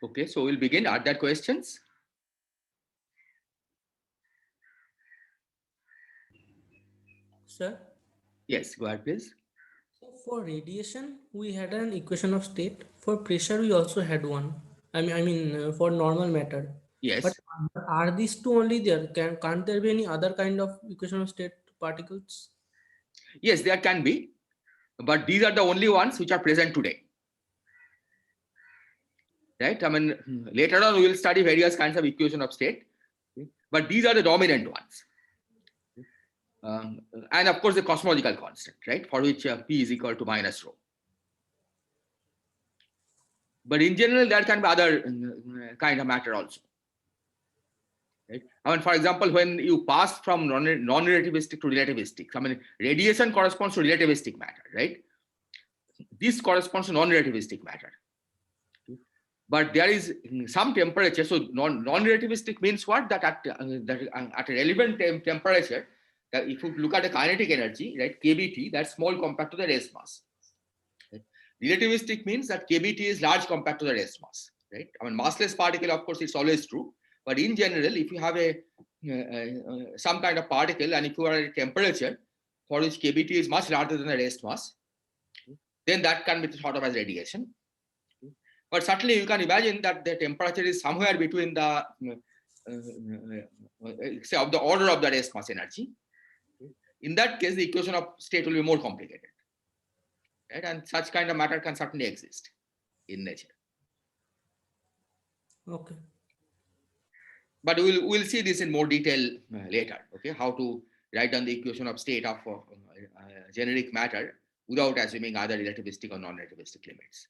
Okay, so we'll begin. Are there questions? Sir, Yes, go ahead, please. so for radiation, we had an equation of state. For pressure, we also had one. For normal matter. But Yes. are these two only there? Can't there be any other kind of equation of state particles? Yes, there can be, but these are the only ones which are present today. Right? I mean, later on we will study various kinds of equation of state, but these are the dominant ones. And of course, the cosmological constant, right, for which P is equal to minus rho. But in general, there can be other kind of matter also. Right? I mean, for example, when you pass from non-relativistic to relativistic, I mean, radiation corresponds to relativistic matter, right? This corresponds to non-relativistic matter. But there is some temperature. So non-relativistic means what? That at a relevant temperature, that if you look at the kinetic energy, right, kBt, that's small compared to the rest mass. Right? Relativistic means that kBt is large compared to the rest mass. Right? I mean, massless particle, of course, it's always true. But in general, if you have some kind of particle, and if you are at a temperature for which kBt is much larger than the rest mass, then that can be thought of as radiation. But certainly you can imagine that the temperature is somewhere between the say of the order of the rest mass energy. In that case, the equation of state will be more complicated, right? And such kind of matter can certainly exist in nature. Okay. But we'll see this in more detail later. Okay, how to write down the equation of state of generic matter without assuming either relativistic or non-relativistic limits.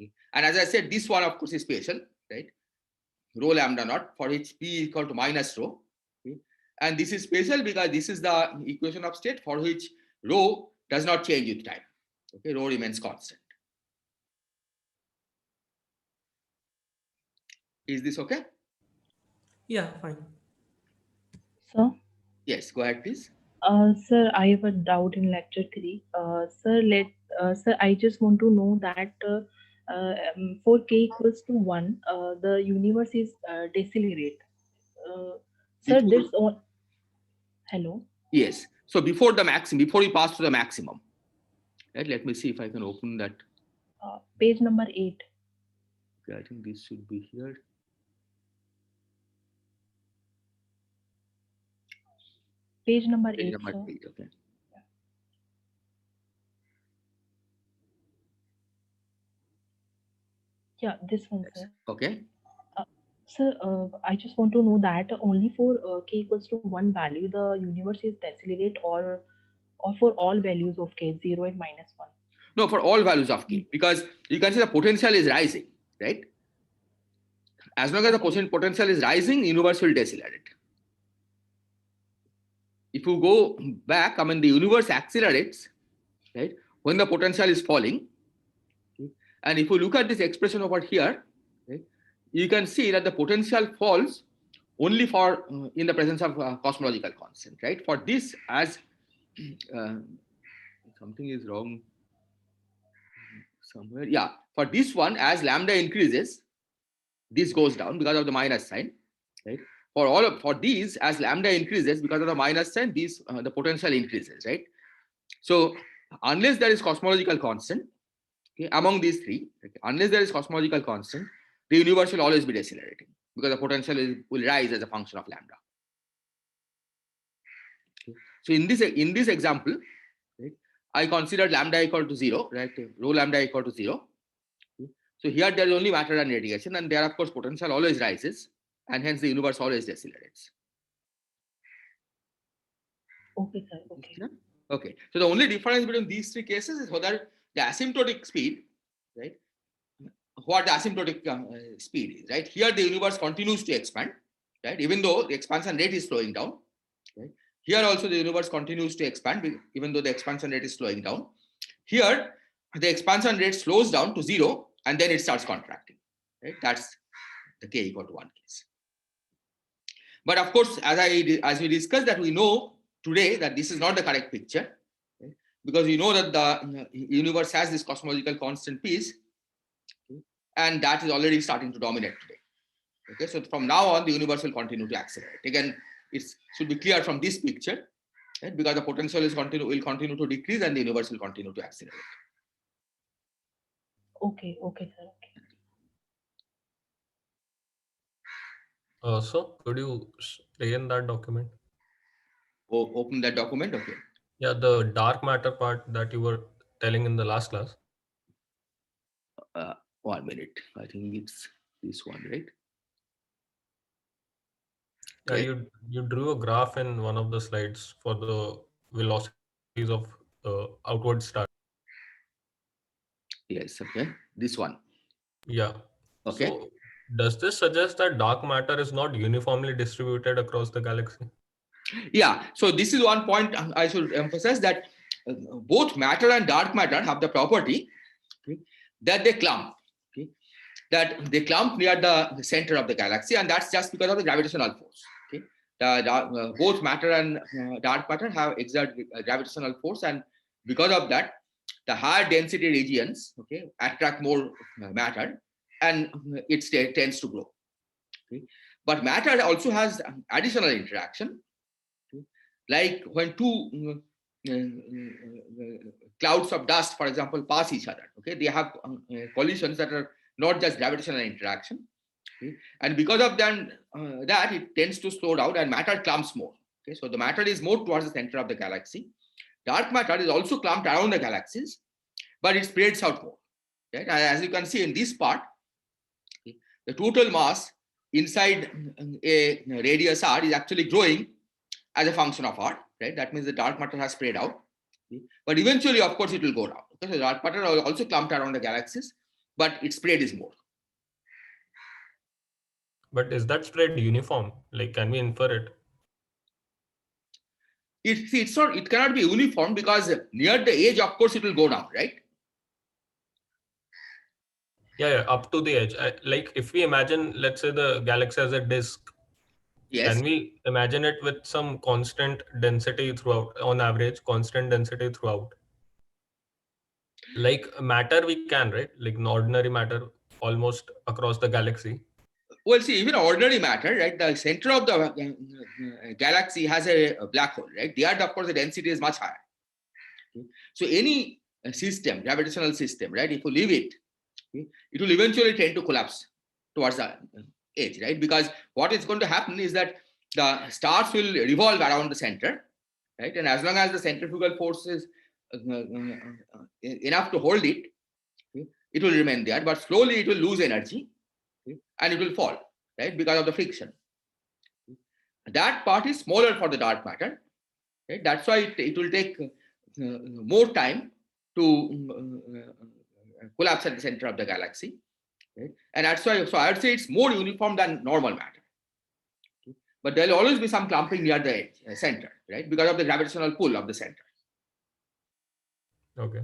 Okay. And as I said, this one of course is special, right? Rho lambda naught, for which P is equal to minus rho. Okay. And this is special because this is the equation of state for which rho does not change with time. Okay, rho remains constant. Is this okay? Yeah, fine. So, Yes, go ahead, please. sir, I have a doubt in lecture three. Sir, I just want to know that for k equals to one, the universe is decelerate. Uh, sir, Before, there's on. Hello. yes. So before the maximum, before we pass to the maximum, right? Let me see if I can open that. Page number 8. Okay, I think this should be here. Page number Page 8, number sir. 8. Okay. Yeah, this one, Yes. sir. Okay. Sir, I just want to know that only for k equals to one value, the universe is decelerate, or for all values of k, 0 and minus 1. No, for all values of k, because you can see the potential is rising, right? As long as the potential is rising, universe will decelerate. If you go back, I mean, the universe accelerates, right, when the potential is falling. And if you look at this expression over here, right, you can see that the potential falls only for in the presence of cosmological constant, right? For this, as uh, something is wrong somewhere, yeah. For this one, as lambda increases, this goes down because of the minus sign, right? For these, as lambda increases because of the minus sign, these the potential increases, right? So unless there is cosmological constant, okay, among these three, okay, unless there is cosmological constant, the universe will always be decelerating because the potential will rise as a function of lambda. Okay. So in this example, right, I considered lambda equal to 0, right? Rho lambda equal to 0. Okay. So here there is only matter and radiation, and there of course potential always rises, and hence the universe always decelerates. Okay, sir. Okay. Okay. So the only difference between these three cases is whether the asymptotic speed, right? What the asymptotic speed is, right? Here the universe continues to expand, right? Even though the expansion rate is slowing down, right? Here also the universe continues to expand, even though the expansion rate is slowing down. Here, the expansion rate slows down to 0, and then it starts contracting, right? That's the k equal to 1 case. But of course, as we discussed, that we know today that this is not the correct picture, right? Because we know that the universe has this cosmological constant piece, okay? and that is already starting to dominate today. Okay, so from now on, the universe will continue to accelerate. Again, it should be clear from this picture, right? Because the potential will continue to decrease, and the universe will continue to accelerate. Okay, okay, sir. Okay. So could you stay in that document? Open that document. Okay. Yeah, the dark matter part that you were telling in the last class. 1 minute. I think it's this one, right? Yeah, Okay. you drew a graph in one of the slides for the velocities of outward star. Yes. Okay. This one. Yeah. Okay. So does this suggest that dark matter is not uniformly distributed across the galaxy? Yeah. So this is one point I should emphasize, that both matter and dark matter have the property, okay, that they clump. Okay, that they clump near the center of the galaxy, and that's just because of the gravitational force. Okay, both matter and dark matter have exert gravitational force, and because of that, the higher density regions, okay, attract more matter, and it tends to grow. Okay, but matter also has additional interaction. Like when two clouds of dust, for example, pass each other, okay, they have collisions that are not just gravitational interaction, okay? And because of that it tends to slow down and matter clumps more. Okay, so the matter is more towards the center of the galaxy. Dark matter is also clumped around the galaxies, but it spreads out more. Right? As you can see in this part, okay, the total mass inside a radius r is actually growing as a function of r, right? That means the dark matter has spread out. Okay? But eventually, of course, it will go down. Okay? So dark matter are also clumped around the galaxies, but its spread is more. But is that spread uniform? Like, can we infer it? It's not. It cannot be uniform, because near the edge, of course, it will go down, right? Yeah, up to the edge. Like if we imagine, let's say the galaxy has a disk, Yes. can we imagine it with some constant density throughout, on average, constant density throughout? Like matter we can, right? Like ordinary matter almost across the galaxy. Well, see, even ordinary matter, right? The center of the galaxy has a black hole, right? There, of course, the density is much higher. Okay? So any system, gravitational system, right? If you leave it, okay, it will eventually tend to collapse towards the edge, right? Because what is going to happen is that the stars will revolve around the center, right? And as long as the centrifugal force is enough to hold it, okay, it will remain there. But slowly it will lose energy, okay, and it will fall, right? Because of the friction. That part is smaller for the dark matter, right? That's why it will take more time to collapse at the center of the galaxy, right? And that's why, so I would say it's more uniform than normal matter. Okay? But there will always be some clumping near the edge, center, right? Because of the gravitational pull of the center. Okay.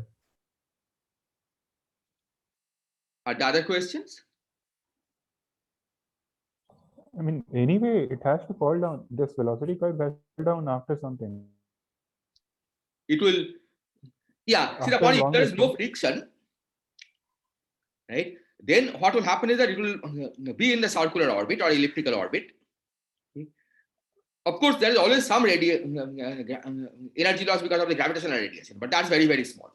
Are there other questions? I mean, anyway, it has to fall down. This velocity curve has to fall down after something. It will, yeah. See, the After point, if long there is no distance. friction, right, then what will happen is that it will be in the circular orbit or elliptical orbit. Of course, there is always some energy loss because of the gravitational radiation, but that's very, very small.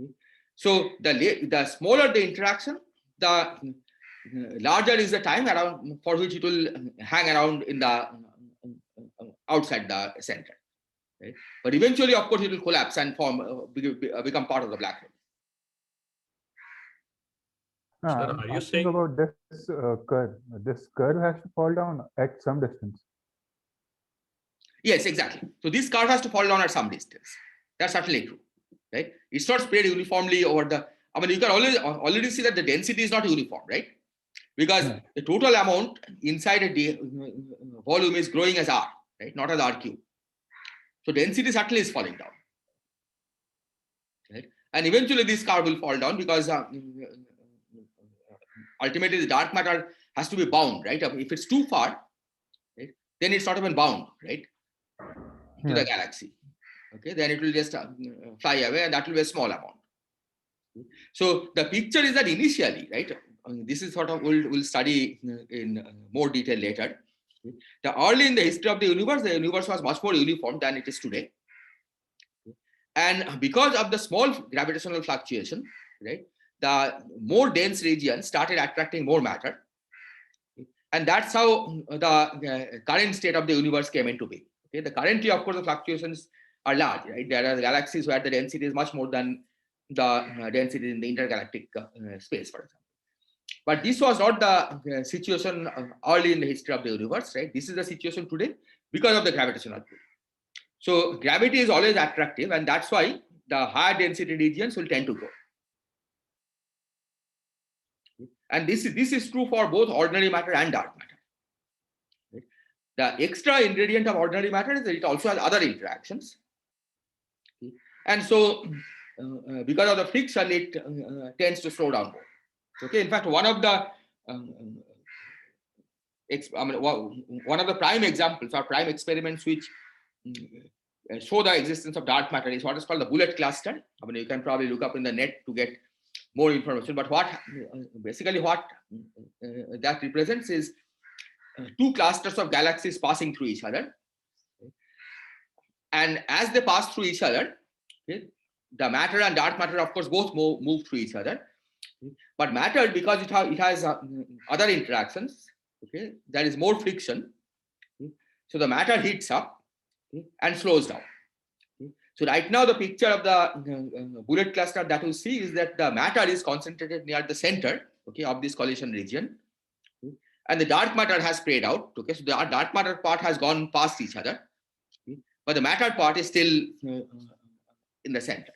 Okay? So the smaller the interaction, the larger is the time around for which it will hang around in the outside the center. Right? But eventually, of course, it will collapse and become part of the black hole. No, Sir, I'm are you asking saying- about this curve. This curve has to fall down at some distance. Yes, exactly. So this curve has to fall down at some distance. That's certainly true, right? It's not spread uniformly over the. I mean, you can already see that the density is not uniform, right? Because the total amount inside a volume is growing as R, right? Not as R cube. So density certainly is falling down, right? And eventually this curve will fall down because ultimately the dark matter has to be bound, right? If it's too far, right, then it's not even bound, right, to the galaxy. Okay, then it will just fly away, and that will be a small amount. So the picture is that initially, right, this is sort of we'll study in more detail later. The early in the history of the universe was much more uniform than it is today. And because of the small gravitational fluctuation, right, the more dense region started attracting more matter. And that's how the current state of the universe came into being. Okay, the currently, of course, the fluctuations are large, right? There are galaxies where the density is much more than the density in the intergalactic space, for example. But this was not the situation early in the history of the universe, right? This is the situation today because of the gravitational pull. So gravity is always attractive, and that's why the higher density regions will tend to grow. And this is true for both ordinary matter and dark matter. Right? The extra ingredient of ordinary matter is that it also has other interactions. And so because of the friction, it tends to slow down more. Okay, in fact, one of the one of the prime examples or prime experiments which show the existence of dark matter is what is called the bullet cluster. I mean, you can probably look up in the net to get more information. But what that represents is two clusters of galaxies passing through each other, and as they pass through each other, okay, the matter and dark matter, of course, both move through each other. But matter, because it has other interactions, okay, there is more friction. Okay, so the matter heats up, okay, and slows down. Okay. So right now, the picture of the bullet cluster that you see is that the matter is concentrated near the center, okay, of this collision region, okay, and the dark matter has spread out. Okay, so the dark matter part has gone past each other, okay, but the matter part is still in the center.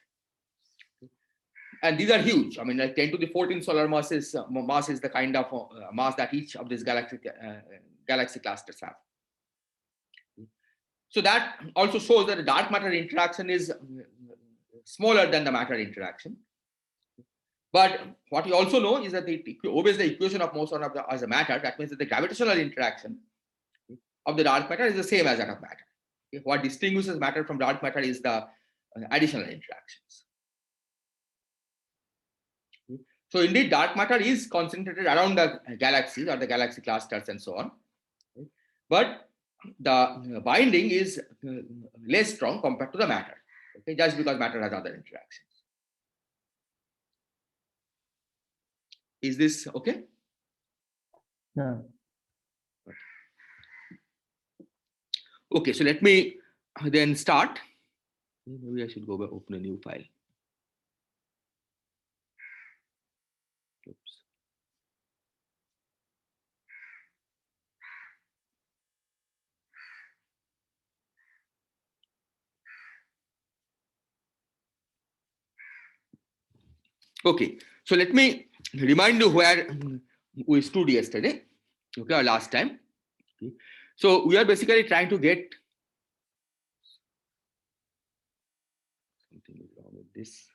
And these are huge. I mean, like 10 to the 14 solar masses. Mass is the kind of mass that each of these galaxy clusters have. So that also shows that the dark matter interaction is smaller than the matter interaction. But what you also know is that it obeys the equation of motion of the as a matter. That means that the gravitational interaction of the dark matter is the same as that of matter. Okay? What distinguishes matter from dark matter is the additional interactions. So indeed, dark matter is concentrated around the galaxies or the galaxy clusters and so on. But the binding is less strong compared to the matter, okay, just because matter has other interactions. Is this okay? Yeah. Okay, so let me then start. Maybe I should go back, open a new file. Oops. Okay, so let me remind you where we stood yesterday, okay, or last time. Okay. So we are basically trying to get something is wrong with this.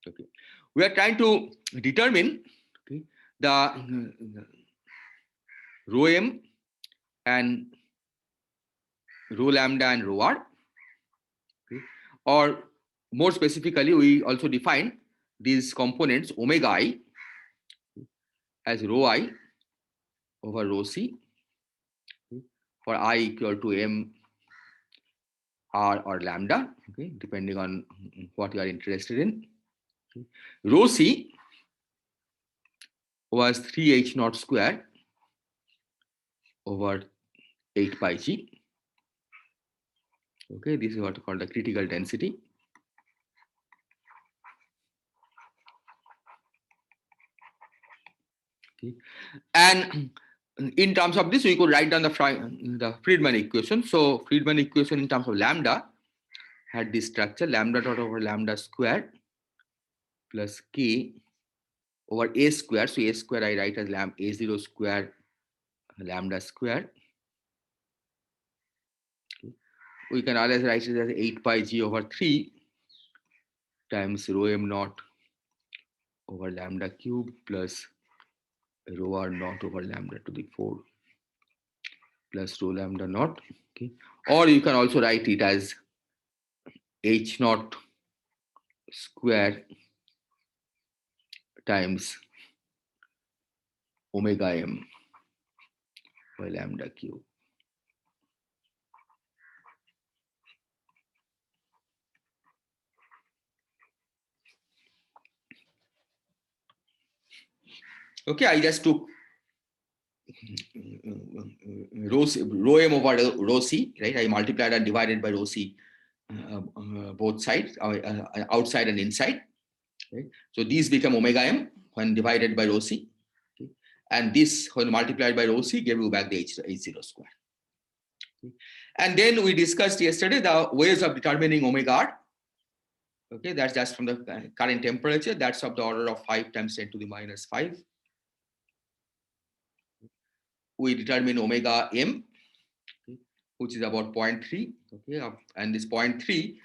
Okay, we are trying to determine, okay, the rho m and rho lambda and rho r, okay, or more specifically, we also define these components omega I as rho I over rho c, okay, for I equal to m r or lambda, okay, depending on what you are interested in. Okay. Rho c was 3h naught square over 8 pi g. Okay, this is what is called the critical density. Okay. And in terms of this, we could write down the Friedmann equation. So Friedmann equation in terms of lambda had this structure: lambda dot over lambda square plus k over a square. So a square I write as a0 square lambda square. Okay. We can always write it as 8 pi g over 3 times rho m naught over lambda cube plus rho r naught over lambda to the 4 plus rho lambda naught. Okay. Or you can also write it as h naught square times omega m by lambda cube. Okay, I just took rho m over rho c, right? I multiplied and divided by rho c both sides, outside and inside. Right? So these become omega m when divided by rho c. Okay? And this, when multiplied by rho c, gave you back the H0 square. Okay? And then we discussed yesterday the ways of determining omega r. Okay, that's just from the current temperature. That's of the order of 5 times 10 to the minus 5. We determine omega m, okay, which is about 0.3. Okay, and this 0.3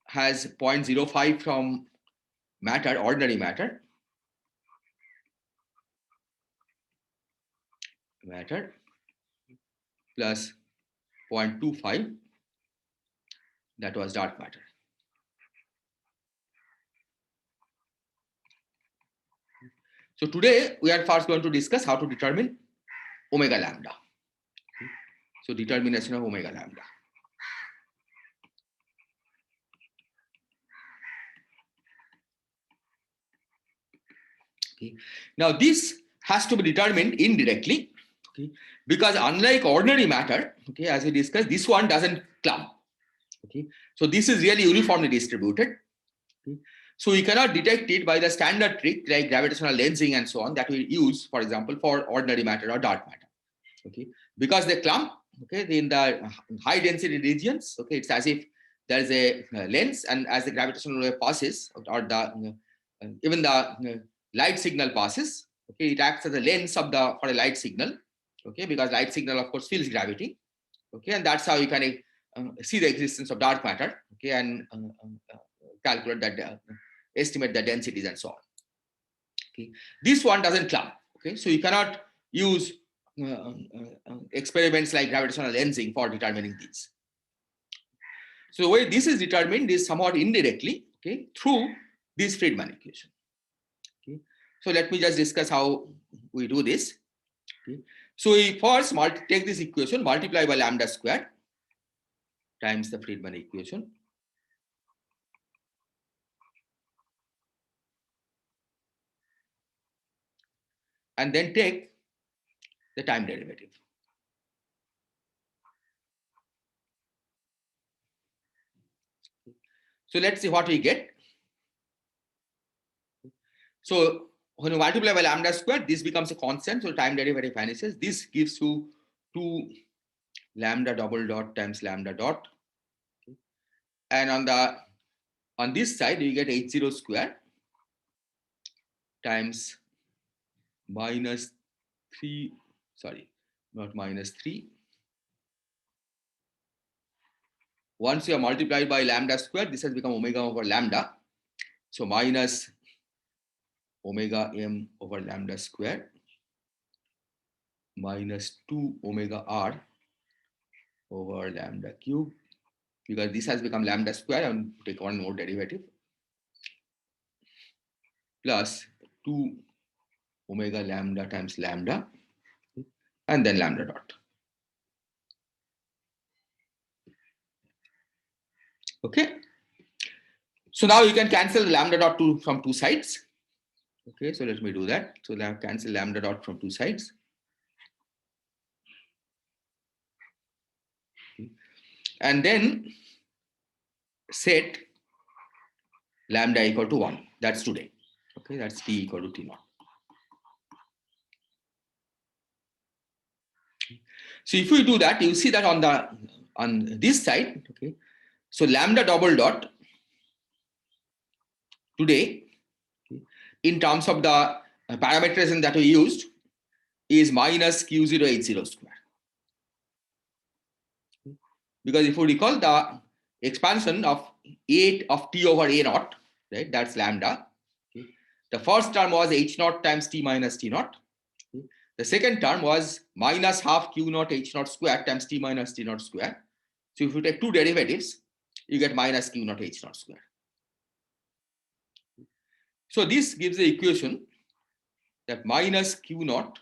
has 0.05 from matter, ordinary matter, plus 0.25, that was dark matter. So today we are first going to discuss how to determine omega lambda. Okay. So determination of omega lambda. Okay. Now this has to be determined indirectly, okay, because unlike ordinary matter, okay, as we discussed, this one doesn't clump. Okay, so this is really uniformly distributed. Okay. So we cannot detect it by the standard trick like gravitational lensing and so on that we use, for example, for ordinary matter or dark matter. Okay, because they clump. Okay, in the high density regions. Okay, it's as if there is a lens, and as the gravitational wave passes, or the even the light signal passes. Okay, it acts as a lens of the for a light signal. Okay, because light signal of course feels gravity. Okay, and that's how you can see the existence of dark matter. Okay, and calculate that, estimate the densities and so on. Okay, this one doesn't clump. Okay, so you cannot use experiments like gravitational lensing for determining these. So the way this is determined is somewhat indirectly, okay, through this Friedmann equation. Okay, so let me just discuss how we do this. Okay, so we first take this equation, multiply by lambda squared times the Friedmann equation. And then take the time derivative. So let's see what we get. So when you multiply by lambda squared, this becomes a constant, so time derivative vanishes. This gives you 2 lambda double dot times lambda dot. And on this side, you get H0 square times minus 3, sorry, not minus 3. Once you are multiplied by lambda square, this has become omega over lambda. So minus omega m over lambda square minus 2 omega r over lambda cube, because this has become lambda square, and take one more derivative, plus 2 omega lambda times lambda, and then lambda dot. Okay, so now you can cancel the lambda dot from two sides. Okay, so let me do that. So now cancel lambda dot from two sides. Okay. And then set lambda equal to 1. That's today. Okay, that's t equal to t naught. So if we do that, you see that on this side, okay, so lambda double dot today, okay, in terms of the parameterization that we used, is minus q0 h0 square. Because if you recall, the expansion of t over a naught, right, that's lambda. Okay. The first term was h naught times t minus t naught. Okay. The second term was minus half q naught h naught square times t minus t naught square. So if you take two derivatives, you get minus q naught h naught square. So this gives the equation, that minus Q naught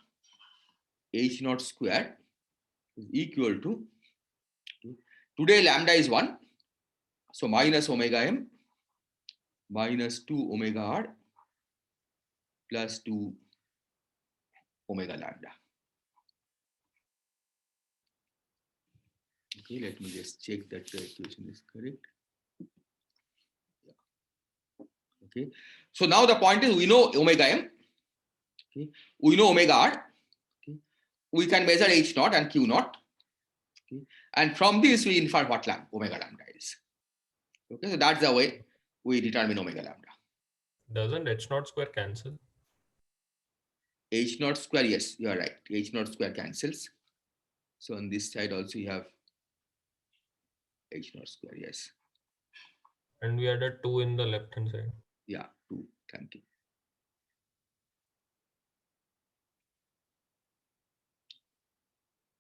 H naught square is equal to, today lambda is 1, so minus omega m minus 2 omega r plus 2 omega lambda. Okay, let me just check that the equation is correct. Yeah. Okay, so now the point is we know omega m, okay, we know omega r, okay, we can measure H naught and Q naught, okay, and from this we infer what omega lambda is. Okay, so that's the way we determine omega lambda. Doesn't H naught square cancel? H naught square, yes, you are right. H naught square cancels. So on this side also you have H naught square, yes. And we added 2 in the left hand side. Yeah, 2. Thank you.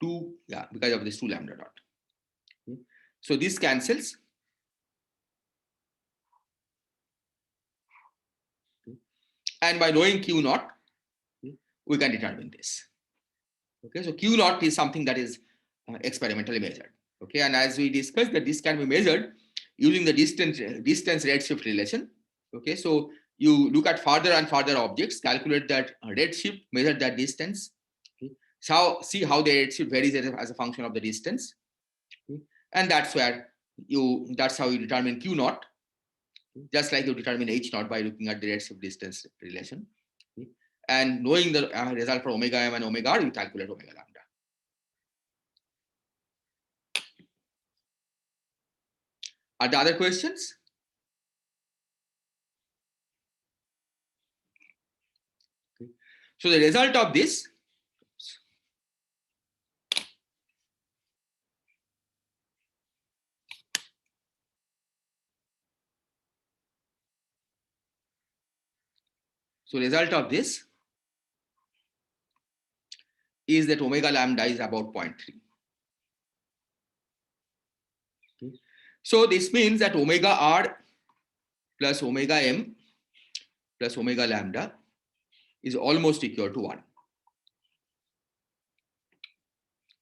Two, yeah, because of this 2 lambda dot. Okay. So this cancels. Okay. And by knowing Q naught, okay, we can determine this. Okay, so Q naught is something that is experimentally measured. Okay, and as we discussed that this can be measured using the distance redshift relation. Okay, so you look at farther and farther objects, calculate that redshift, measure that distance. Okay, so see how the redshift varies as a function of the distance. Okay, and that's how you determine Q naught, just like you determine H naught by looking at the redshift distance relation. Okay, and knowing the result for omega m and omega r, you calculate omega lambda. Are there other questions? Okay. So the result of this, is that omega lambda is about 0.3. Okay. So this means that omega r plus omega m plus omega lambda is almost equal to 1.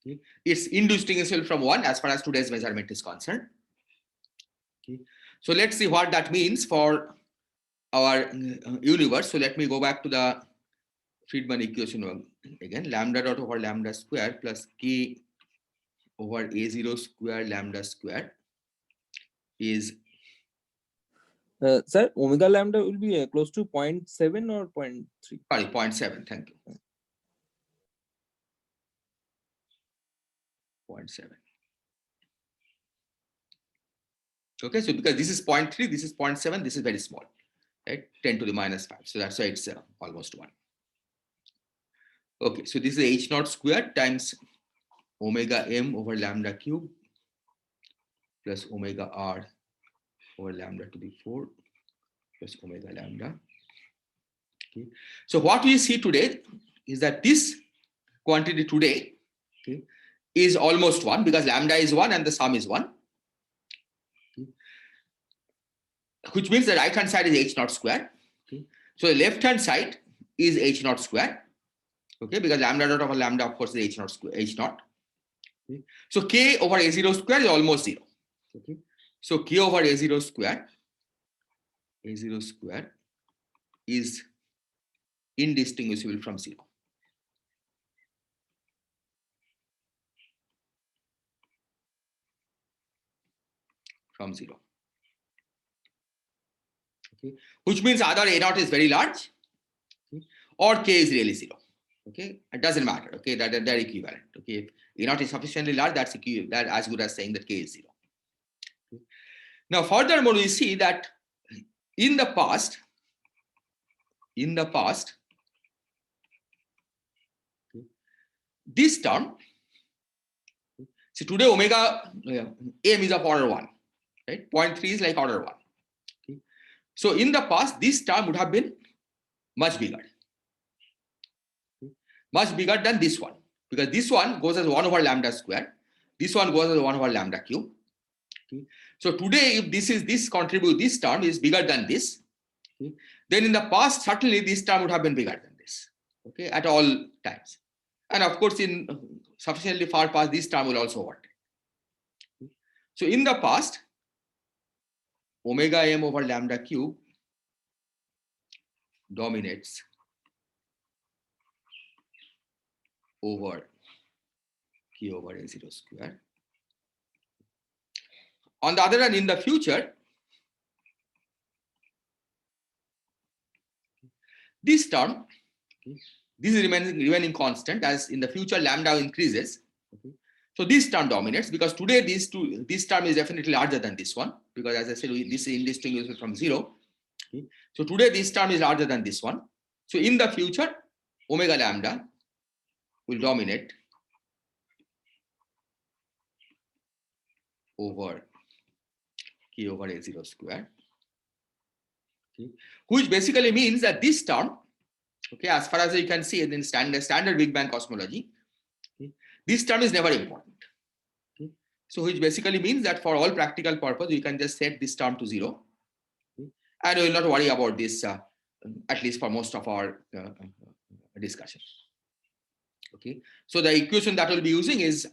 Okay. It's indistinguishable from 1 as far as today's measurement is concerned. Okay. So let's see what that means for our universe. So let me go back to the Friedmann equation again. Lambda dot over lambda square plus k over a0 square lambda square is Sir, omega lambda will be close to 0.7 or 0.3. sorry 0.7. Thank you. 0.7. Okay, so because this is 0.3, this is 0.7, this is very small, right? 10 to the minus 5. So that's why it's almost 1. Okay, so this is H naught squared times omega m over lambda cube plus omega r over lambda to the 4 plus omega lambda. Okay, so what we see today is that this quantity today, okay, is almost 1 because lambda is 1 and the sum is 1. Okay, which means the right hand side is H naught square. Okay, so the left hand side is H naught square. Okay, because lambda dot over lambda, of course, is H naught square, H naught. Okay, so k over a0 square is almost 0. Okay, so k over a0 square is indistinguishable from 0. From 0. Okay, which means either a naught is very large, okay, or k is really 0. Okay, it doesn't matter. Okay, they're equivalent. Okay, if a naught is sufficiently large, that's equivalent. That as good as saying that k is 0. Okay. Now, furthermore, we see that in the past, okay, this term. So today omega m is of order 1, right? 0.3 is like order 1. Okay. So in the past, this term would have been much bigger. Much bigger than this one, because this one goes as 1 over lambda square, this one goes as 1 over lambda cube. Okay. So today, if this term is bigger than this, okay, then in the past certainly this term would have been bigger than this. okay, at all times. And of course, in sufficiently far past, this term will also work. So in the past, omega m over lambda cube dominates over k over a0 square. On the other hand, in the future, this term, this is remaining constant, as in the future lambda increases. So this term dominates, because today this term is definitely larger than this one, because as I said, this is indistinguishable from 0. So today this term is larger than this one. So in the future, omega lambda will dominate over k over a0 square, which basically means that this term, okay, as far as you can see in standard Big Bang cosmology, this term is never important. So which basically means that for all practical purpose, you can just set this term to 0, and we will not worry about this, at least for most of our discussion. Okay, so the equation that we'll be using is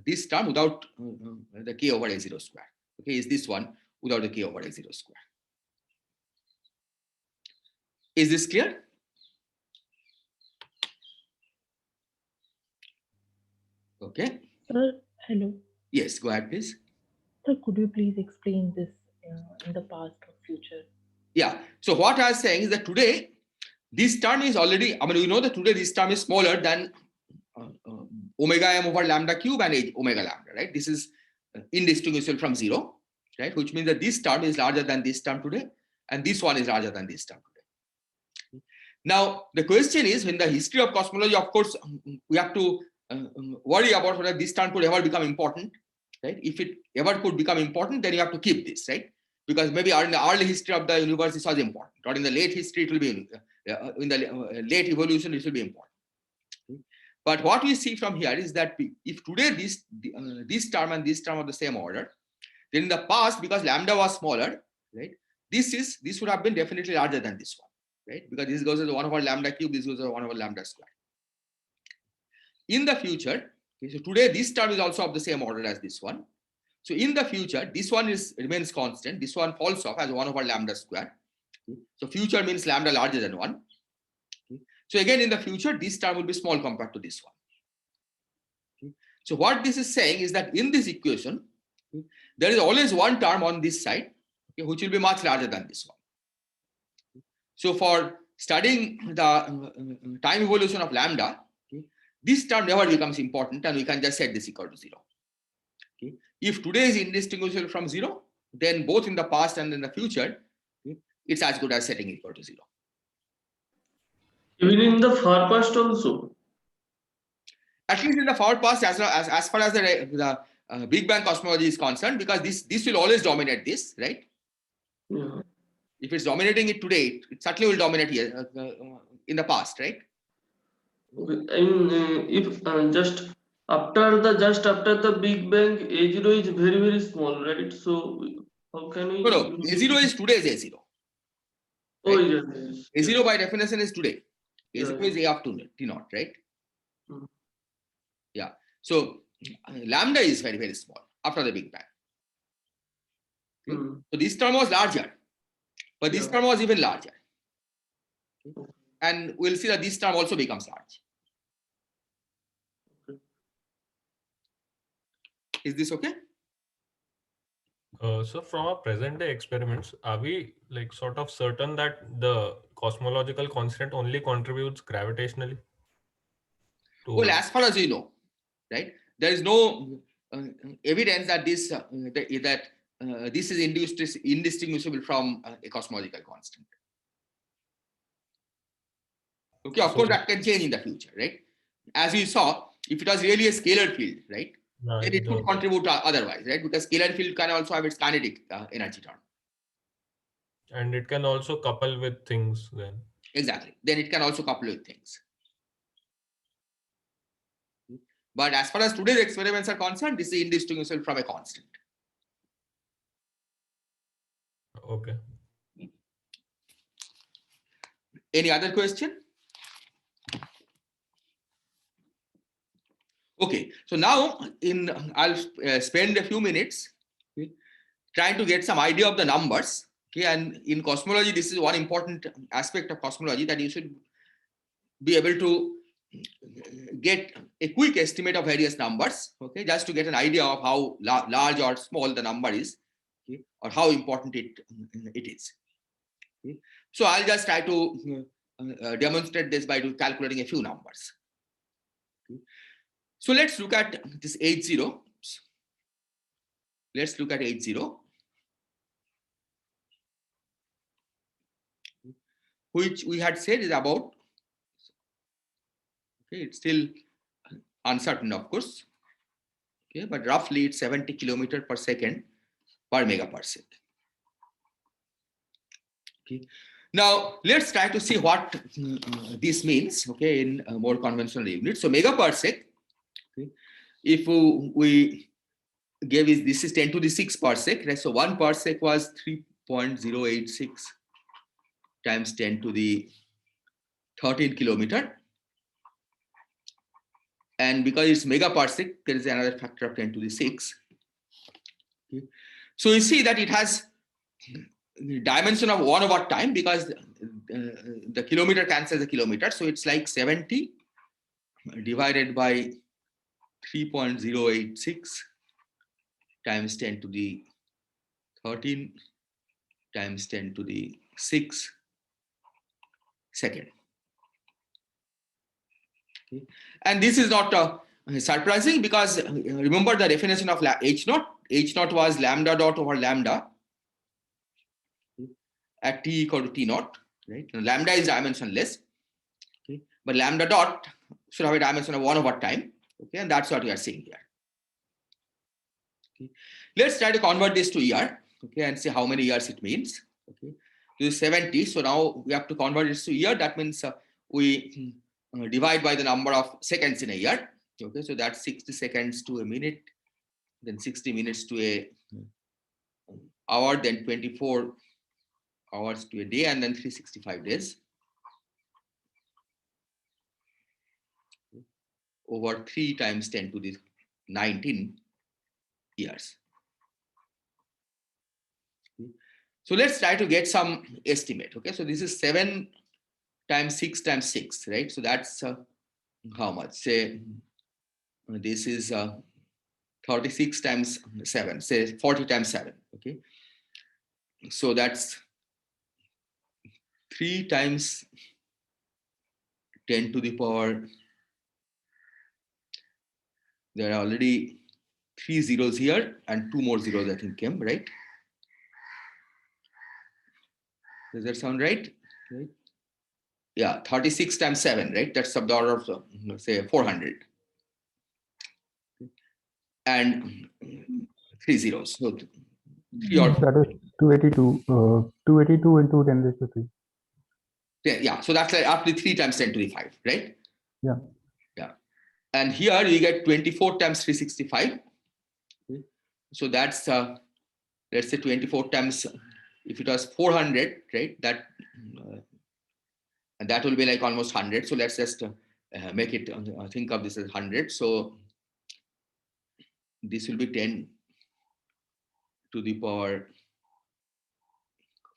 this term without the k over a0 square. Okay, is this one without the k over a0 square. Is this clear? Okay. Sir, hello. Yes, go ahead, please. Sir, could you please explain this in the past or future? Yeah. So what I was saying is that today, this term is already, I mean, we know that today this term is smaller than omega m over lambda cube and omega lambda, right? This is indistinguishable from 0, right? Which means that this term is larger than this term today, and this one is larger than this term today. Now, the question is, in the history of cosmology, of course, we have to worry about whether this term could ever become important, right? If it ever could become important, then you have to keep this, right? Because maybe in the early history of the universe, this was important, or in the late history, it will be in the late evolution, it will be important. But what we see from here is that if today this term and this term are the same order, then in the past, because lambda was smaller, right? This would have been definitely larger than this one, right? Because this goes as 1 over lambda cube, this goes as 1 over lambda square. In the future, okay, so today this term is also of the same order as this one. So in the future, this one remains constant. This one falls off as 1 over lambda square. Okay. So future means lambda larger than 1. Okay. So again, in the future, this term will be small compared to this one. Okay. So what this is saying is that in this equation, okay, there is always one term on this side, okay, which will be much larger than this one. Okay. So for studying the time evolution of lambda, okay, this term never becomes important, and we can just set this equal to 0. Okay. If today is indistinguishable from 0, then both in the past and in the future, okay, it's as good as setting equal to 0. Even in the far past also. At least in the far past, as far as the Big Bang cosmology is concerned, because this will always dominate this, right? Yeah. If it's dominating it today, it certainly will dominate here in the past, right? Okay. I mean, if just after the Big Bang, A0 is very, very small, right? So how can we? No, A0 is today's A0. Oh, right? yes. A0 by definition is today. A0 Yeah. is A up to T0, right? Mm. Yeah. So lambda is very, very small after the Big Bang. Okay? Mm. So this term was larger, but this Yeah. term was even larger. Okay? And we'll see that this term also becomes large. Okay. Is this okay? So from our present day experiments, are we like sort of certain that the cosmological constant only contributes gravitationally? Well, as far as we know, right, there is no evidence that this is indistinguishable from a cosmological constant. Okay, of course that can change in the future, right? As we saw, if it was really a scalar field, right, then it could contribute otherwise, right? Because scalar field can also have its kinetic energy term. And it can also couple with things then. Exactly. Then it can also couple with things. But as far as today's experiments are concerned, this is indistinguishable from a constant. Okay. Any other question? Okay, so now I'll spend a few minutes trying to get some idea of the numbers. Okay, and in cosmology, this is one important aspect of cosmology, that you should be able to get a quick estimate of various numbers. Okay, just to get an idea of how large or small the number is, okay, or how important it is. Okay. So I'll just try to demonstrate this by calculating a few numbers. Okay. So let's look at this H0. Let's look at H0, which we had said is about, okay, it's still uncertain, of course, okay, but roughly it's 70 kilometers per second per megaparsec. Okay. Now let's try to see what this means, okay, in more conventional units. So megaparsec, okay, if we gave is this is 10 to the 6 parsec, right? So 1 parsec was 3.086 times 10 to the 13 kilometer, and because it's megaparsec, there is another factor of 10 to the 6. Okay. So you see that it has dimension of 1 over time, because the kilometer cancels the kilometer, so it's like 70 divided by 3.086 times 10 to the 13 times 10 to the 6 second. Okay. And this is not surprising, because remember the definition of H naught. H naught was lambda dot over lambda at t equal to t naught, right? Now, lambda is dimensionless, okay, but lambda dot should have a dimension of 1 over time, okay, and that's what we are seeing here. Okay. Let's try to convert this to year, okay, and see how many years it means. Okay, this is 70, so now we have to convert this to year. That means we divide by the number of seconds in a year. Okay, so that's 60 seconds to a minute, then 60 minutes to a hour, then 24 hours to a day, and then 365 days over 3 times 10 to the 19 years. So let's try to get some estimate. Okay, so this is 7 times 6 times 6, right? So that's how much? Say this is 36 times 7, say 40 times 7. Okay, so that's 3 times 10 to the power. There are already 3 zeros here and 2 more zeros, I think, came, right? Does that sound right? Right? Yeah, 36 times 7, right? That's of the order of, say, 400. And 3 zeros. So 3 or That is 282. 282 into 10 raised to 3. yeah, so that's like roughly 3 times 10 to the 5, right? Yeah. Yeah. And here you get 24 times 365. Okay. So that's let's say 24 times, if it was 400, right? That and that will be like almost 100. So let's just make it think of this as 100. So this will be 10 to the power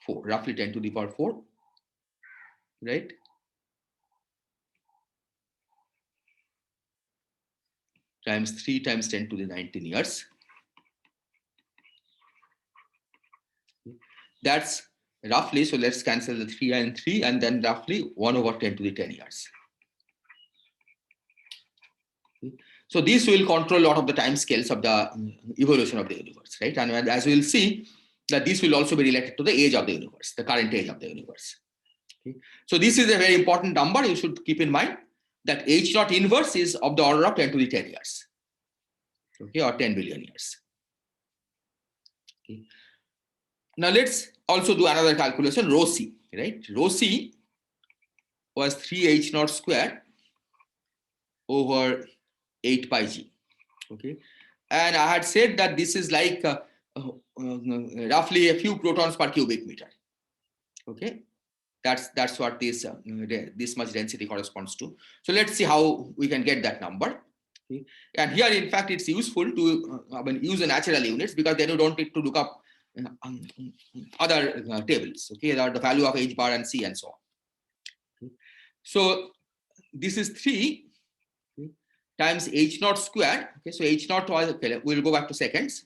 4, roughly 10 to the power 4, right? Times 3 times 10 to the 19 years. That's roughly, so let's cancel the 3 and 3, and then roughly 1 over 10 to the 10 years. Okay. So this will control a lot of the time scales of the evolution of the universe, right? And as we'll see, that this will also be related to the age of the universe, the current age of the universe. Okay. So this is a very important number. You should keep in mind that H naught inverse is of the order of 10 to the 10 years, okay, or 10 billion years. Okay. Now let's also do another calculation, rho c, right? Rho c was 3 H naught square over 8 pi g, okay? And I had said that this is like roughly a few protons per cubic meter, okay? That's what this this much density corresponds to. So let's see how we can get that number. Okay. And here, in fact, it's useful to use the natural units, because then you don't need to look up other tables. Okay, the value of H bar and C and so on. Okay. So this is 3 times H naught squared. Okay, so H naught was, okay, we'll go back to seconds.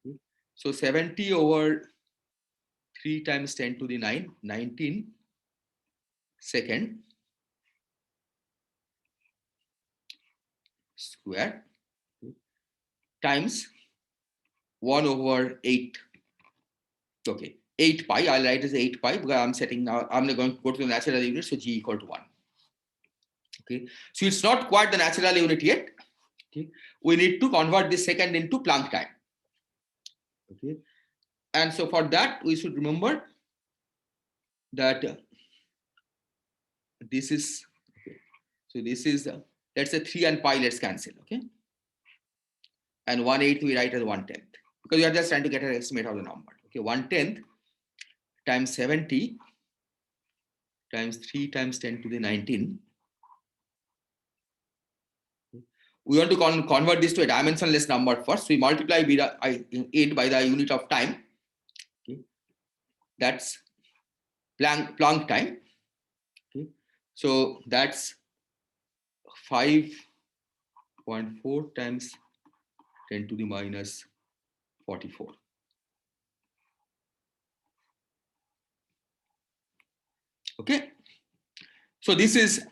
Okay. So 70 over 3 times 10 to the 9, 19 second square times 1 over 8. Okay, 8 pi. I'll write as 8 pi because I'm setting now. I'm going to go to the natural unit, so G equal to 1. Okay, so it's not quite the natural unit yet. Okay, we need to convert this second into Planck time. Okay, and so for that we should remember that this is okay. So this is let's say 3 and pi. Let's cancel. Okay, and 1/8 we write as 1/10 because we are just trying to get an estimate of the number. Okay, 1/10 times 70 times 3 times 10 to the 19. We want to convert this to a dimensionless number first. So we multiply it by the unit of time. Okay. That's Planck time. Okay. So that's 5.4 times 10 to the minus 44. Okay. So this is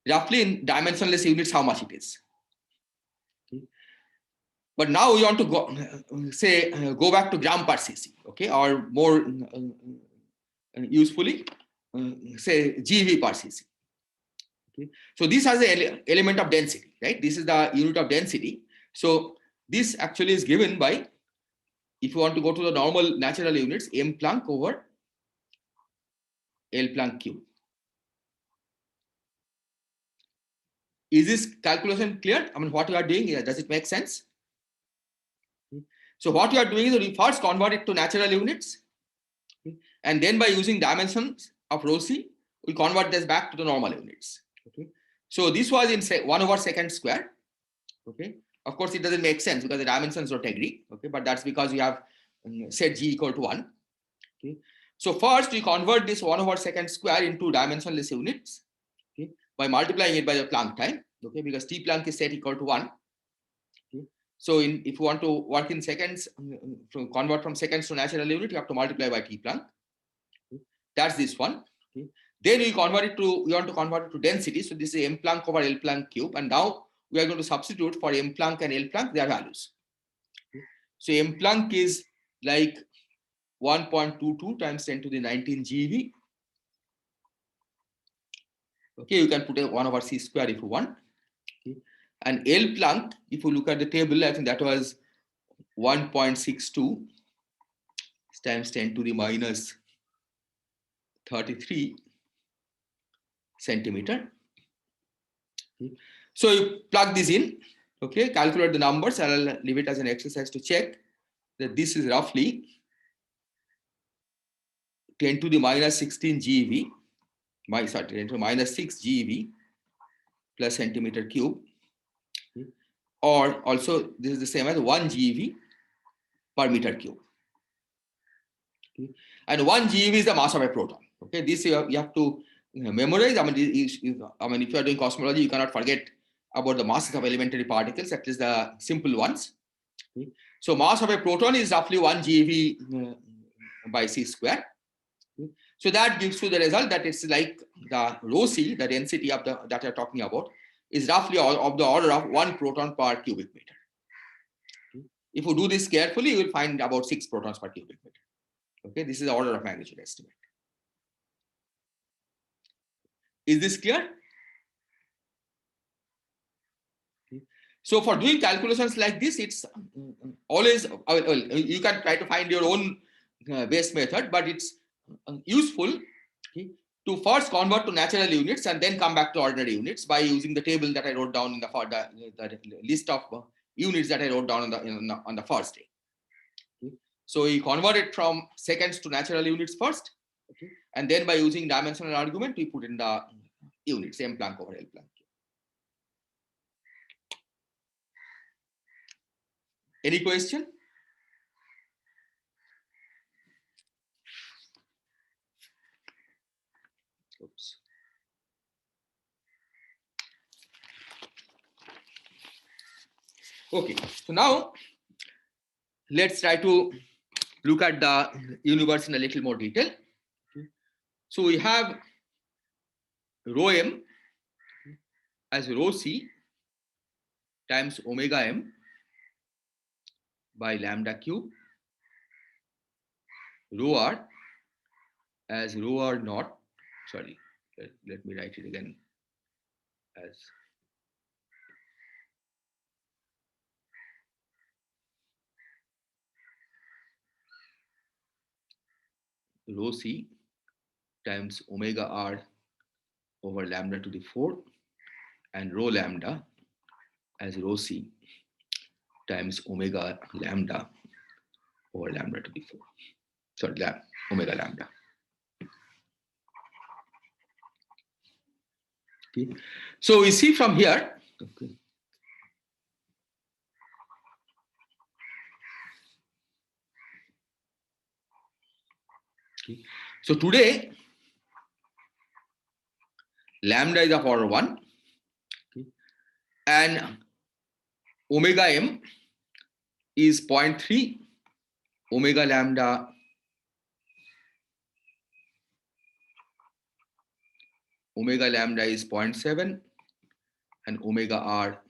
roughly in dimensionless units how much it is. Okay. But now we want to go, go back to gram per cc, okay, or more usefully, say GeV per cc. Okay. So this has the element of density, right? This is the unit of density. So this actually is given by, if you want to go to the normal natural units, m Planck over L Planck cube. Is this calculation clear? I mean, what you are doing here, does it make sense? So what you are doing is we first convert it to natural units, okay, and then by using dimensions of rho c, we convert this back to the normal units. Okay. So this was in 1 over second square. Okay. Of course, it doesn't make sense because the dimensions don't agree. Okay, but that's because we have set G equal to 1. Okay. So first we convert this 1 over second square into dimensionless units. Okay, by multiplying it by the Planck time. Okay, because T Planck is set equal to 1. Okay. So if you want to work in seconds, convert from seconds to natural unit, you have to multiply by T Planck. Okay. That's this one. Okay. Then we want to convert it to density. So this is m Planck over L Planck cube, and now we are going to substitute for m Planck and L Planck their values. Okay. So m Planck is like 1.22 times 10 to the 19 GeV. Okay, you can put a 1 over c square if you want. Okay. And L Planck, if you look at the table, I think that was 1.62 times 10 to the minus 33 centimeter. Okay. So you plug this in, okay, calculate the numbers, and I'll leave it as an exercise to check that this is roughly 10 to the minus 16 GeV, 10 to the minus 6 GeV plus centimeter cube. Okay. Or also this is the same as 1 GeV per meter cube. Okay. And 1 GeV is the mass of a proton. Okay, this you have to memorize. I mean, if you are doing cosmology, you cannot forget about the masses of elementary particles, at least the simple ones. Okay. So mass of a proton is roughly 1 GeV by c square. Okay. So that gives you the result that it's like the rho c, the density of that you're talking about, is roughly of the order of 1 proton per cubic meter. Okay. If you do this carefully, you will find about 6 protons per cubic meter. Okay, this is the order of magnitude estimate. Is this clear? Okay. So for doing calculations like this, it's always, well, you can try to find your own base method, but it's useful, okay, to first convert to natural units and then come back to ordinary units by using the table that I wrote down in the list of units that I wrote down on the first day. Okay. So we convert it from seconds to natural units first, okay, and then by using dimensional argument, we put in the units, m Planck over L Planck. Any question? Oops. Okay, so now let's try to look at the universe in a little more detail. So we have rho m as rho c times omega m by lambda cube, rho r as rho r naught, sorry, let me write it again as rho c times omega r over lambda to the 4 and rho lambda as rho c times omega lambda over lambda to the 4. Sorry, omega lambda. Okay. So we see from here, okay, okay. So today lambda is of order 1, okay, and omega m is 0.3, omega lambda is 0.7, and omega r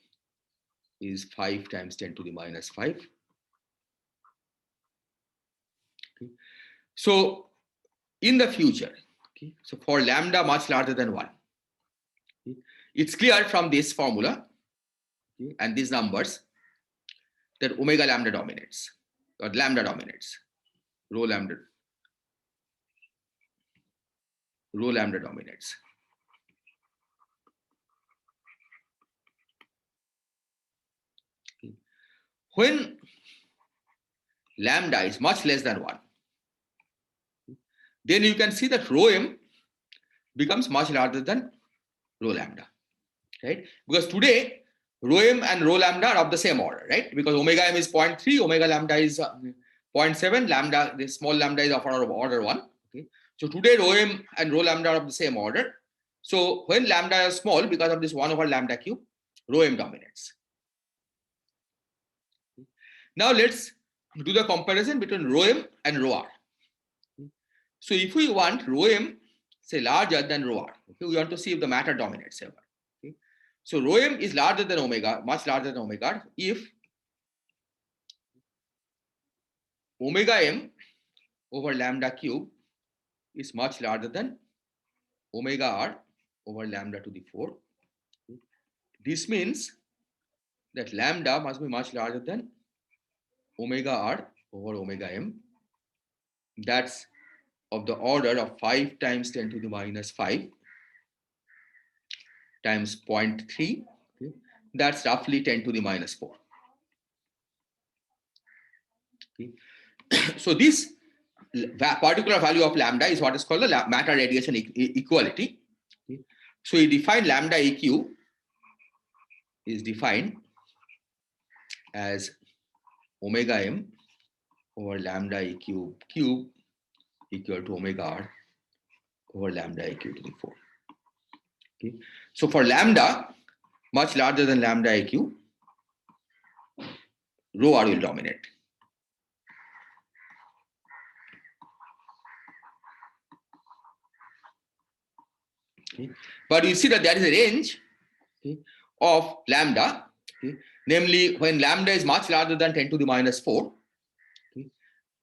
is 5 times 10 to the minus 5. Okay. So in the future, okay, so for lambda much larger than 1, okay, it's clear from this formula, okay, and these numbers that omega lambda dominates, or lambda dominates, rho lambda dominates. Okay. When lambda is much less than 1, then you can see that rho m becomes much larger than rho lambda, right? Because today rho m and rho lambda are of the same order, right? Because omega m is 0.3, omega lambda is 0.7, lambda, the small lambda is of order 1. Okay, so today rho m and rho lambda are of the same order. So when lambda is small, because of this 1 over lambda cube, rho m dominates. Now let's do the comparison between rho m and rho r. So if we want rho m, say, larger than rho r, okay, we want to see if the matter dominates ever. Okay, so rho m is larger than omega, much larger than omega r, if omega m over lambda cube is much larger than omega r over lambda to the 4. Okay. This means that lambda must be much larger than omega r over omega m. That's of the order of 5 times 10 to the minus 5 times 0.3. Okay. That's roughly 10 to the minus 4. Okay. So this particular value of lambda is what is called the matter radiation equality. Okay. So we define lambda eq is defined as omega m over lambda eq cube equal to omega r over lambda eq to the 4. Okay. So for lambda much larger than lambda eq, rho r will dominate. Okay. But you see that there is a range, okay, of lambda, okay, namely when lambda is much larger than 10 to the minus 4, okay,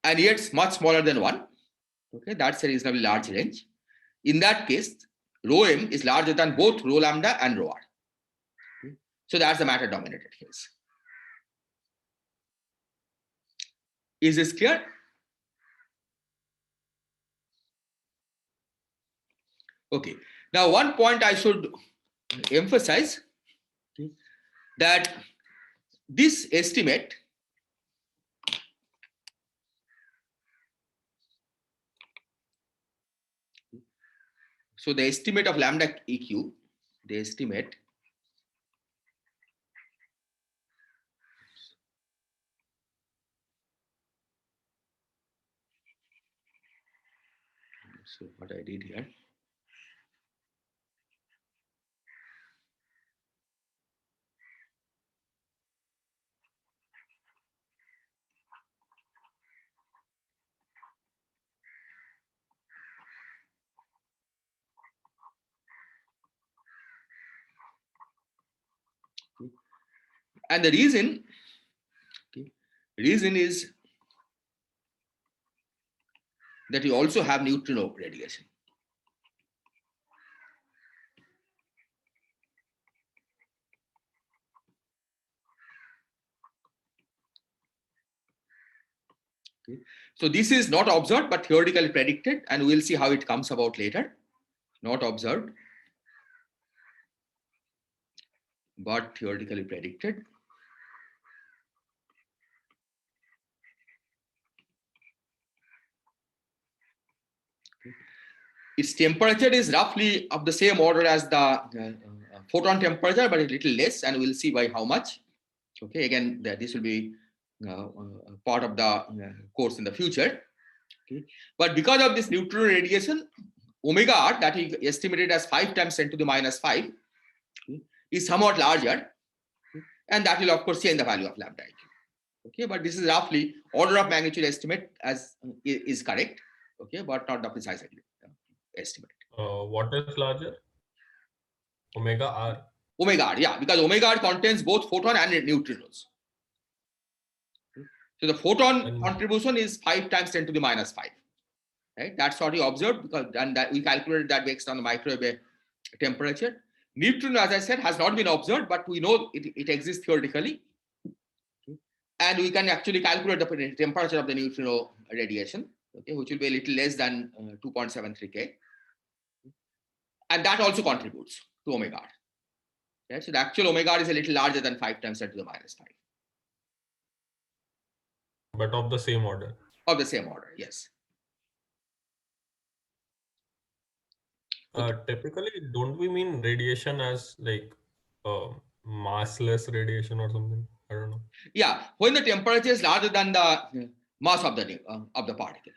and yet much smaller than 1. Okay, that's a reasonably large range. In that case, rho m is larger than both rho lambda and rho r. Okay. So that's the matter dominated case. Is this clear? Okay. Now, one point I should emphasize, okay, that this estimate so the estimate of lambda eq, the estimate So what I did here. And the reason is that you also have neutrino radiation. Okay. So this is not observed but theoretically predicted, and we'll see how it comes about later. Not observed but theoretically predicted. Its temperature is roughly of the same order as the photon temperature, but a little less, and we'll see by how much. Okay, again, this will be part of the course in the future. Okay, but because of this neutrino radiation, omega r, that is estimated as 5 times 10 to the minus 5, okay, is somewhat larger, and that will of course change the value of lambda IQ. Okay, but this is roughly order of magnitude estimate as is correct. Okay, but not the precise estimate. What is larger? Omega r. Omega r, yeah, because omega r contains both photon and neutrinos. So the photon contribution is 5 times 10 to the minus 5. Right, that's what we observed, because and that we calculated that based on the microwave temperature. Neutrino, as I said, has not been observed, but we know it exists theoretically. Okay. And we can actually calculate the temperature of the neutrino radiation, okay, which will be a little less than 2.73 K. And that also contributes to omega r. Okay. So the actual omega r is a little larger than 5 times 10 to the minus 5. But of the same order. Of the same order, yes. Typically, don't we mean radiation as like massless radiation or something? I don't know. Yeah, when the temperature is larger than the mass of the particle,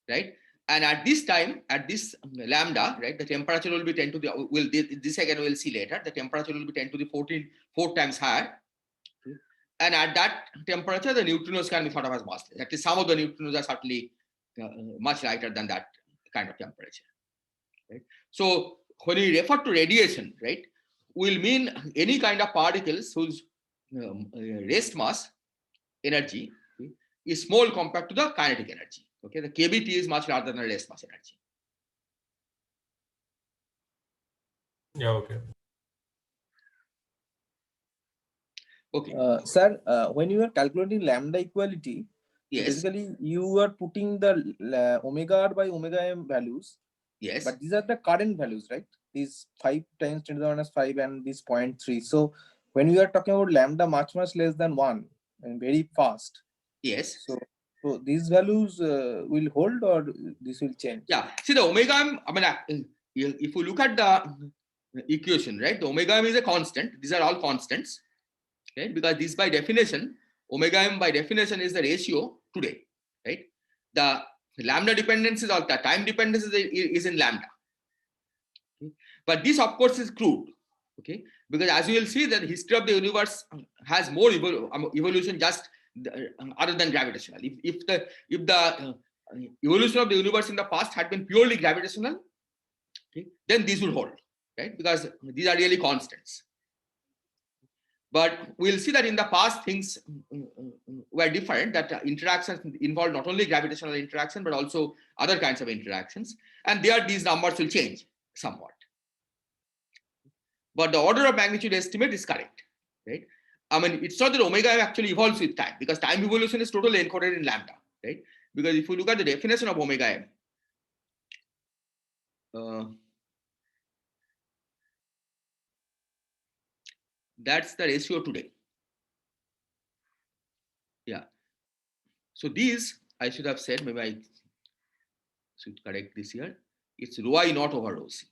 right? And at this time, at this lambda, right, the temperature will be 10 to the, this again we'll see later, the temperature will be 10 to the 4 times higher. Okay. And at that temperature, the neutrinos can be thought of as massless. That is, some of the neutrinos are certainly much lighter than that kind of temperature. Right? So when we refer to radiation, right, we'll mean any kind of particles whose rest mass energy, okay, is small compared to the kinetic energy. Okay, the KBT is much larger than rest mass energy. Yeah, okay. Okay. Sir, when you are calculating lambda equality, Yes. basically you are putting the omega r by omega m values. Yes. But these are the current values, right? These 5 times 10 to the minus 5 and this 0.3. So when we are talking about lambda much less than 1 and very fast. Yes. So these values will hold, or this will change? Yeah. See, the omega m, I mean, if you look at the equation, right, the omega m is a constant. These are all constants. Okay, because this by definition, omega m by definition is the ratio today, right? The lambda dependence is all the time dependence is in lambda. Okay? But this, of course, is crude. Okay, because as you will see, that the history of the universe has more evolution just other than gravitational. If the evolution of the universe in the past had been purely gravitational, okay, then these would hold, right? Because these are really constants. But we'll see that in the past things were different, that interactions involved not only gravitational interaction, but also other kinds of interactions. And there these numbers will change somewhat. But the order of magnitude estimate is correct, right? I mean, it's not that omega m actually evolves with time, because time evolution is totally encoded in lambda, right? Because if you look at the definition of omega m, that's the ratio today. Yeah. So these, I should have said, maybe I should correct this here. It's rho I naught over rho c.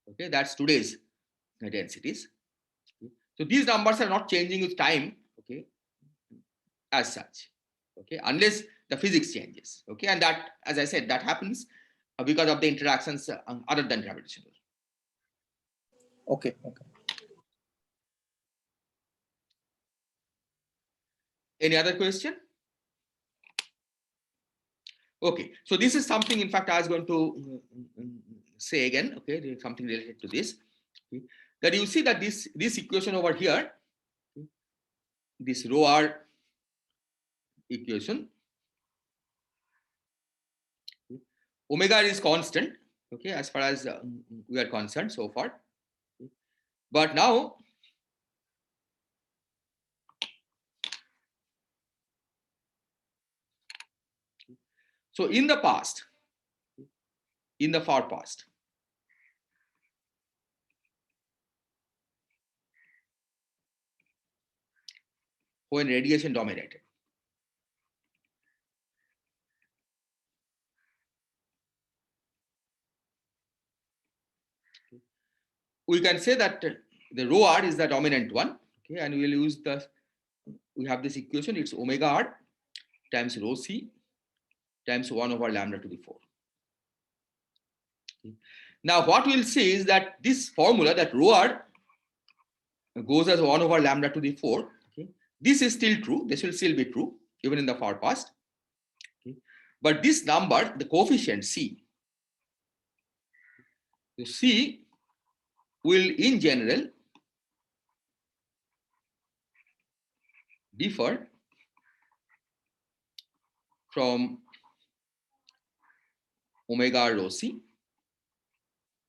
Okay, that's today's densities. So these numbers are not changing with time, okay, as such. Okay, unless the physics changes. Okay, and that, as I said, that happens because of the interactions other than gravitational. Okay. Okay. Any other question? Okay, so this is something, in fact, I was going to say again. Okay, something related to this. Okay, that you see that this equation over here, this rho r equation, omega is constant. Okay, as far as we are concerned so far. But now, so in the past, in the far past, when radiation dominated, we can say that the rho r is the dominant one. Okay, and we will use we have this equation, it's omega r times rho c times 1 over lambda to the 4. Okay. Now what we'll see is that this formula, that rho r goes as 1 over lambda to the 4. Okay. This is still true. This will still be true even in the far past. Okay. But this number, the coefficient c, the c will in general differ from omega rho c.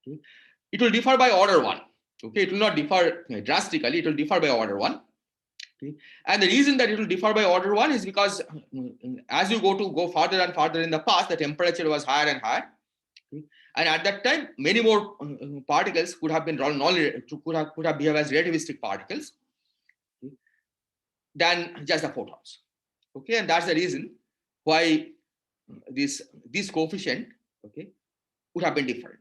Okay. It will differ by order 1. Okay, it will not differ drastically, it will differ by order 1. Okay. And the reason that it will differ by order 1 is because as you go farther and farther in the past, the temperature was higher and higher. Okay. And at that time, many more particles could have been could have behaved as relativistic particles, okay, than just the photons. Okay, and that's the reason why this coefficient, okay, would have been different.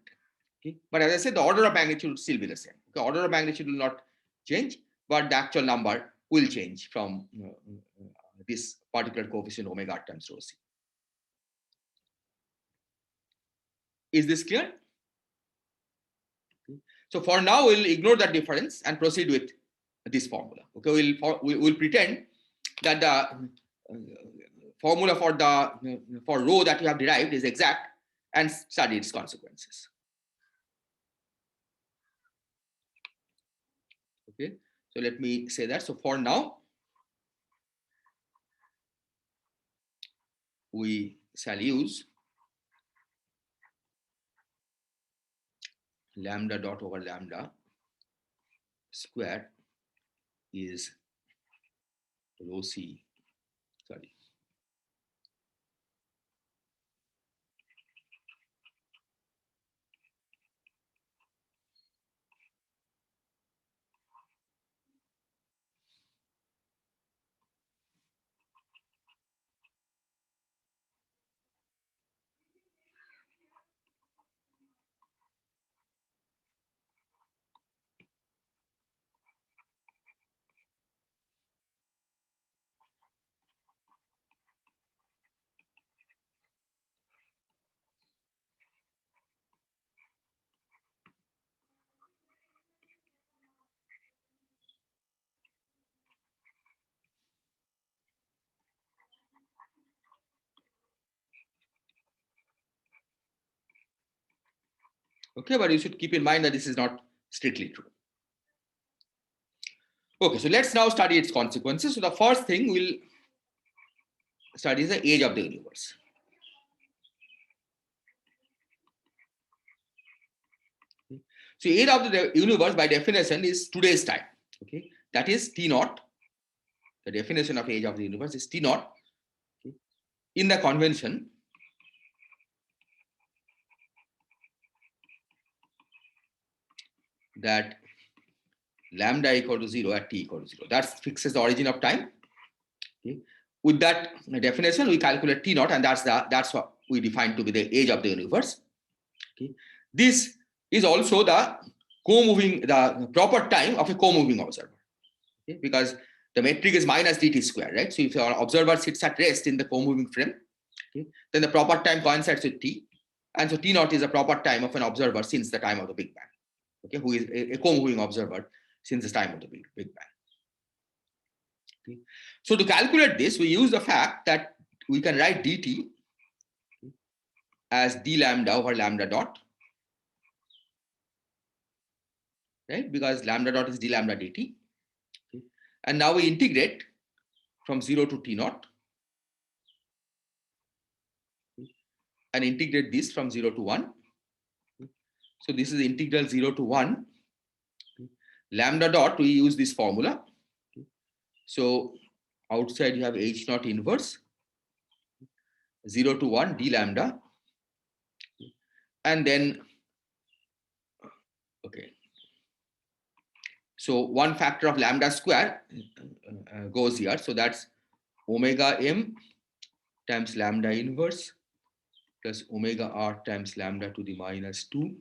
Okay. But as I said, the order of magnitude will still be the same. The order of magnitude will not change, but the actual number will change from this particular coefficient omega times rho c. Is this clear? Okay. So for now, we'll ignore that difference and proceed with this formula. Okay, we'll pretend that the formula for rho that you have derived is exact and study its consequences. Okay, so let me say that. So for now, we shall use lambda dot over lambda square is rho c, sorry. Okay, but you should keep in mind that this is not strictly true. Okay, so let's now study its consequences. So the first thing we'll study is the age of the universe. So age of the universe by definition is today's time. Okay, that is T naught. The definition of age of the universe is T naught. Okay. In the convention that lambda equal to 0 at t equal to 0. That fixes the origin of time. Okay. With that definition, we calculate T naught, and that's what we define to be the age of the universe. Okay. This is also the proper time of a co-moving observer. Okay. Because the metric is minus dt square, right? So if your observer sits at rest in the co-moving frame, Okay. Then the proper time coincides with T. And so T naught is a proper time of an observer since the time of the Big Bang. Okay, who is a co-moving observer since the time of the Big Bang. Okay. So to calculate this, we use the fact that we can write dt as d lambda over lambda dot, right? Because lambda dot is d lambda dt. Okay. And now we integrate from 0 to t naught, and integrate this from 0 to 1. So this is integral 0 to 1. Lambda dot, we use this formula. So outside you have h naught inverse 0 to 1 d lambda, and then okay, so one factor of lambda square goes here, so that's omega m times lambda inverse plus omega r times lambda to the minus 2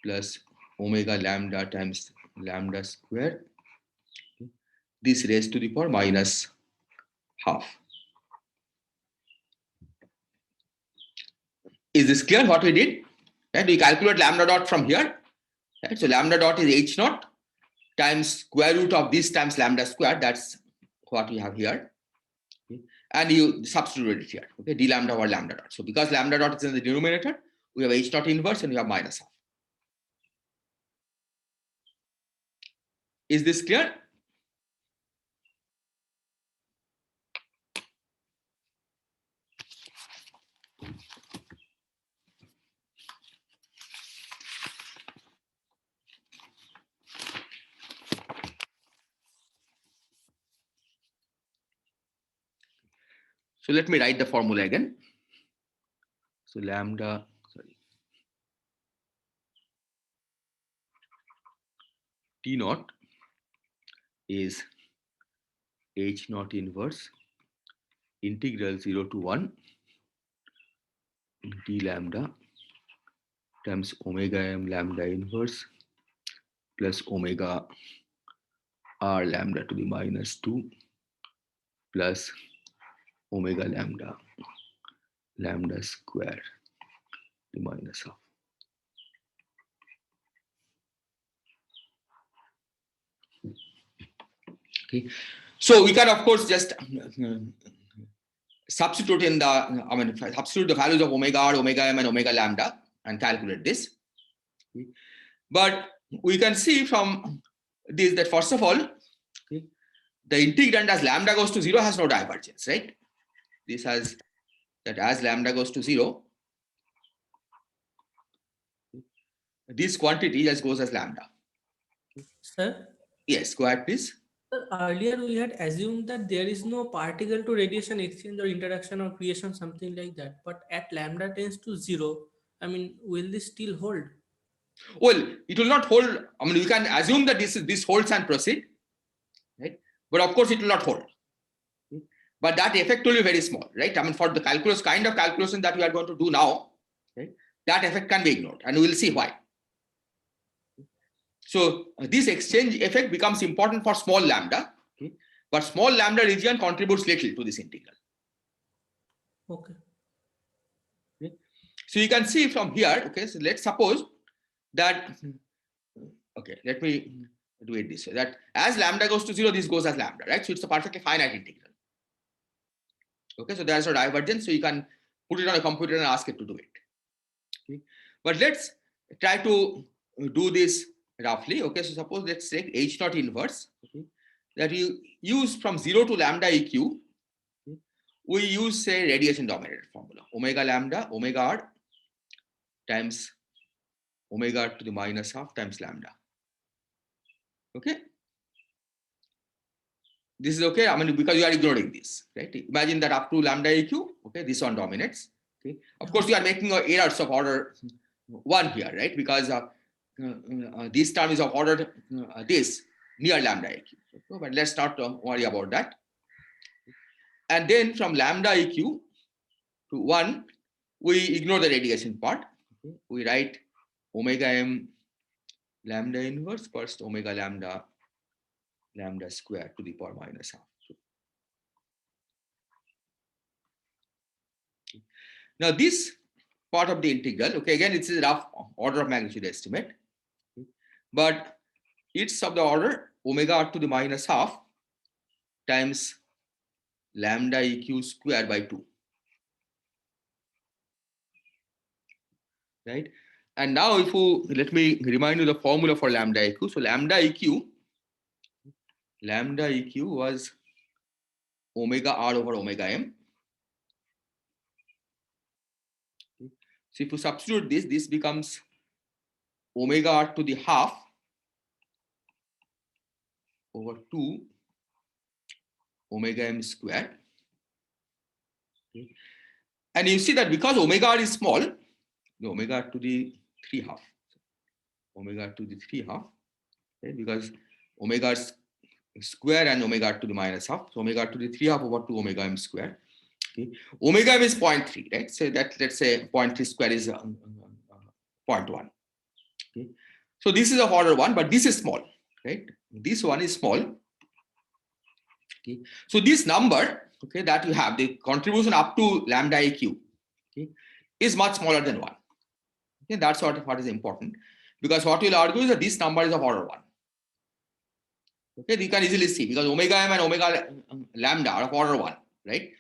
plus omega lambda times lambda square, this raised to the power minus half. Is this clear what we did? Right? We calculate lambda dot from here. Right? So lambda dot is h naught times square root of this times lambda square. That's what we have here. Okay. And you substitute it here. Okay, d lambda over lambda dot. So because lambda dot is in the denominator, we have h naught inverse and we have minus half. Is this clear? So let me write the formula again. So lambda, sorry, T naught is h naught inverse integral 0 to 1 d lambda times omega m lambda inverse plus omega r lambda to the minus 2 plus omega lambda lambda square to minus half. Okay, so we can of course just substitute in the substitute the values of omega r, omega m, and omega lambda and calculate this. Okay. But we can see from this that first of all, okay, the integrand as lambda goes to 0 has no divergence, right? This has that as lambda goes to 0, this quantity just goes as lambda. Sir, Yes, go ahead, please. sir, earlier we had assumed that there is no particle to radiation exchange or interaction or creation, something like that. But at lambda tends to 0, I mean, will this still hold? Well, it will not hold. I mean, we can assume that this holds and proceed, right? But of course, it will not hold. But that effect will be very small, right? I mean, for the calculus kind of calculation that we are going to do now, right, that effect can be ignored, and we will see why. So this exchange effect becomes important for small lambda, okay? But small lambda region contributes little to this integral. Okay. Okay? So you can see from here, okay, so let's suppose that, okay, let me do it this way, that as lambda goes to 0, this goes as lambda, right? So it's a perfectly finite integral. Okay, so there's no divergence, so you can put it on a computer and ask it to do it. Okay? But let's try to do this roughly. Okay, so suppose let's take h naught inverse, okay, that you use from 0 to lambda eq. Okay? We use, say, radiation dominated formula, omega lambda omega r times omega to the minus half times lambda. Okay, this is okay. I mean, because you are ignoring this, right? Imagine that up to lambda eq, okay, this one dominates. Okay, of course you are making errors of order 1 here, right? Because this term is of order this near lambda eq. Okay, but let's not worry about that. And then from lambda eq to 1, we ignore the radiation part. Okay? We write omega m lambda inverse first omega lambda lambda square to the power minus half. Now this part of the integral, okay, again it's a rough order of magnitude estimate, but it's of the order omega r to the minus half times lambda eq square by 2, right? And now if you let me remind you the formula for lambda eq. So lambda eq was omega r over omega m. So if you substitute this, this becomes omega r to the half over 2 omega m square. And you see that because omega r is small, the omega r to the 3 half, omega r to the 3 half, right? Because omega r square and omega r to the minus half, so omega r to the 3 half over 2 omega m square. Okay. Omega m is 0.3, right? So that, let's say 0.3 square is 0.1. Okay. So this is of order 1, but this is small, right? This one is small. Okay. So this number, okay, that you have, the contribution up to lambda eq, okay, is much smaller than 1. Okay, that's what is important, because what we'll argue is that this number is of order 1. Okay, you can easily see because omega m and omega lambda are of order 1, right?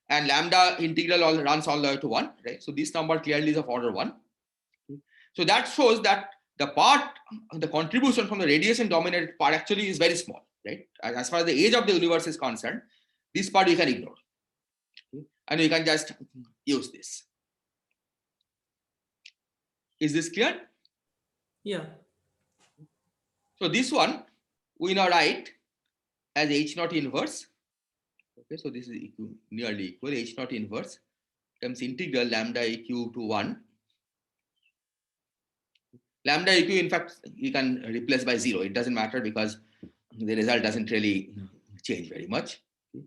And lambda integral runs all the way to 1, right? So this number clearly is of order 1. Okay. So that shows that the contribution from the radiation dominated part actually is very small, right? As far as the age of the universe is concerned, this part you can ignore. Okay. And you can just use this. Is this clear? Yeah. So this one we now write as H naught inverse. Okay, so this is nearly equal. H naught inverse times integral lambda eq to 1. Lambda eq, in fact, you can replace by 0. It doesn't matter because the result doesn't really change very much. Okay.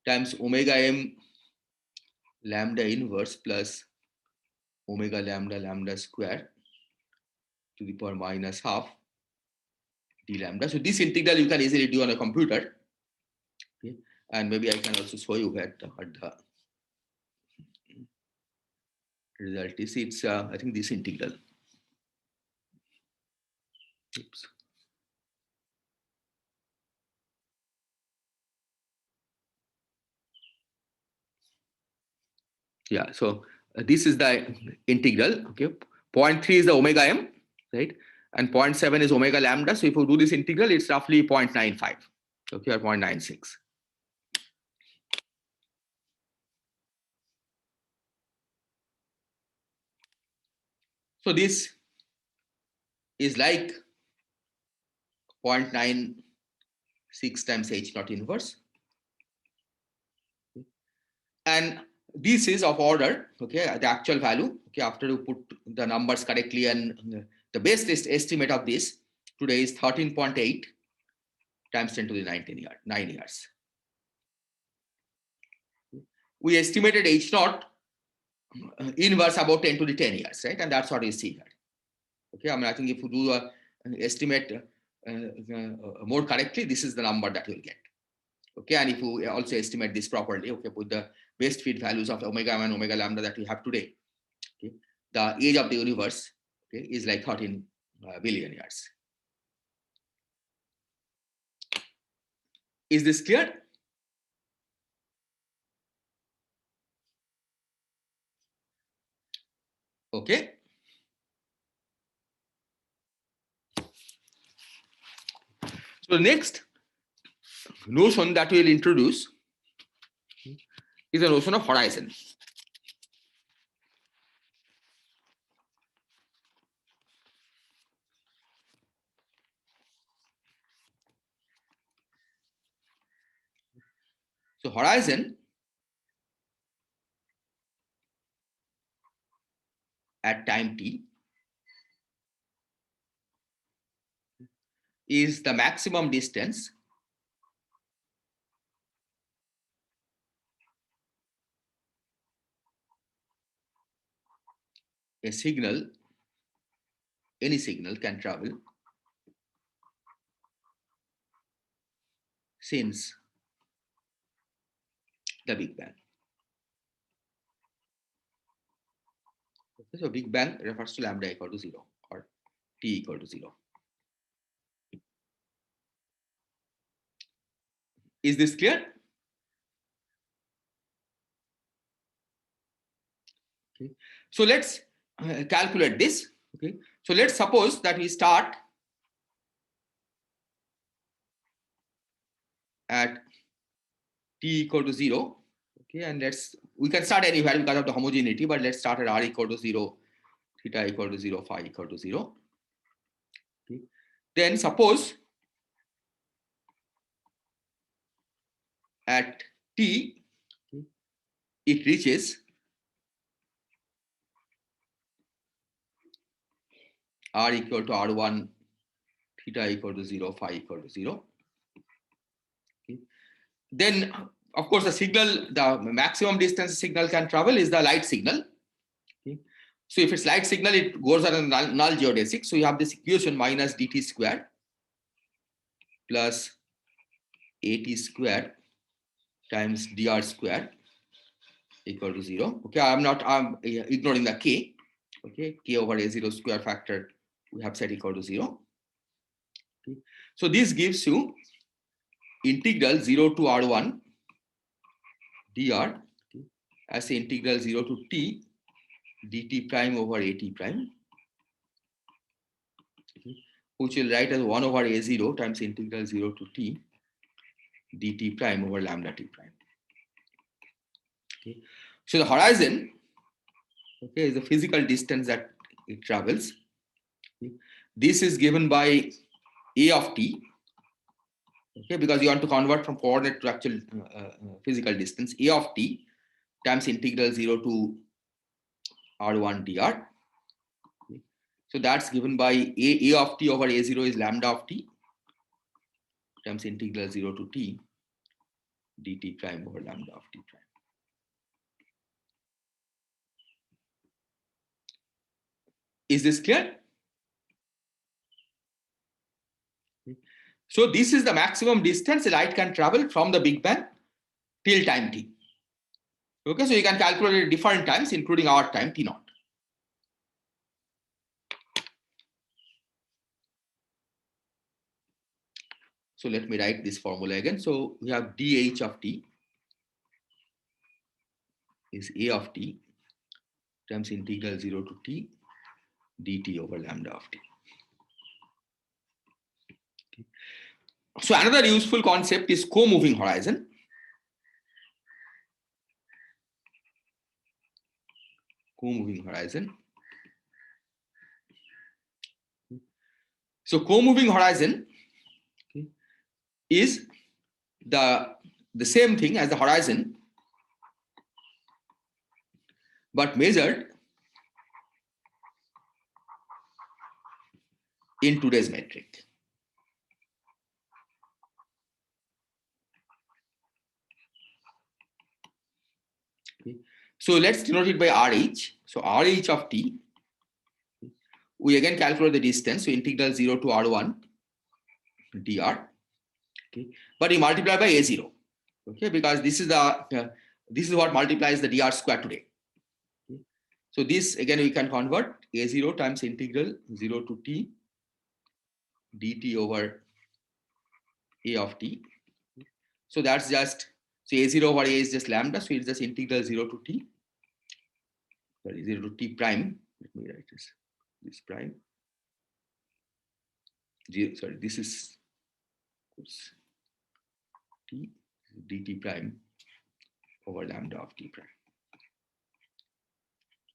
Times omega m lambda inverse plus omega lambda square to the power minus half d lambda. So this integral you can easily do on a computer. Okay. And maybe I can also show you what the result is. It's I think this integral. Oops. Yeah, so this is the integral. Okay, 0.3 is the omega m, right? And 0.7 is omega lambda. So if you do this integral, it's roughly 0.95, okay, or 0.96. So this is like 0.96 times H naught inverse. And this is of order, okay, the actual value, okay, after you put the numbers correctly, and the best estimate of this today is 13.8 times 10 to the 9 years. We estimated H naught inverse about 10 to the 10 years, right? And that's what you see here. Okay, I mean, I think if you do an estimate more correctly, this is the number that you'll get. Okay, and if you also estimate this properly, okay, with the best fit values of omega m and omega lambda that we have today, okay, the age of the universe, okay, is like 13 billion years. Is this clear? Okay. So the next notion that we'll introduce is the notion of horizon. So horizon at time t is the maximum distance a signal, any signal, can travel since the Big Bang. Okay, so Big Bang refers to lambda equal to 0 or t equal to 0. Is this clear? Okay. So let's calculate this. Okay. So let's suppose that we start at t equal to 0. Okay, and we can start any value because of the homogeneity, but let's start at r equal to 0, theta equal to 0, phi equal to 0. Okay. Then suppose at t, okay, it reaches r equal to r1, theta equal to 0, phi equal to 0. Okay. Then, of course, the maximum distance signal can travel is the light signal. Okay. So if it's light signal, it goes on a null geodesic. So you have this equation minus dt squared plus at squared times dr squared equal to 0. Okay, I'm ignoring the k. Okay, k over a0 square factor we have set equal to 0. Okay. So this gives you integral 0 to r1 dr, okay, as integral 0 to t dt prime over at prime, okay, which will write as 1 over a0 times integral 0 to t dt prime over lambda t prime. Okay. So the horizon, okay, is the physical distance that it travels. Okay. This is given by a of t, okay, because you want to convert from coordinate to actual physical distance. A of t times integral 0 to r1 dr. Okay. So that's given by a of t over a0 is lambda of t times integral 0 to t dt prime over lambda of t prime. Is this clear? So this is the maximum distance light can travel from the Big Bang till time t. Okay, so you can calculate it different times, including our time t naught. So let me write this formula again. So we have dh of t is a of t times integral 0 to t dt over lambda of t. Okay. So another useful concept is co-moving horizon. Co-moving horizon. So co-moving horizon, okay, is the same thing as the horizon, but measured in today's metric. Okay. So let's denote it by RH. So RH of t, we again calculate the distance. So integral 0 to r1 dr. Okay, but we multiply by a0. Okay, because this is what multiplies the dr square today. Okay. So this again we can convert a0 times integral 0 to t dt over a of t. So that's just, so a0 over a is just lambda, so it's just integral 0 to t, sorry, 0 to t prime. Let me write this prime. Sorry, this is t dt prime over lambda of t prime.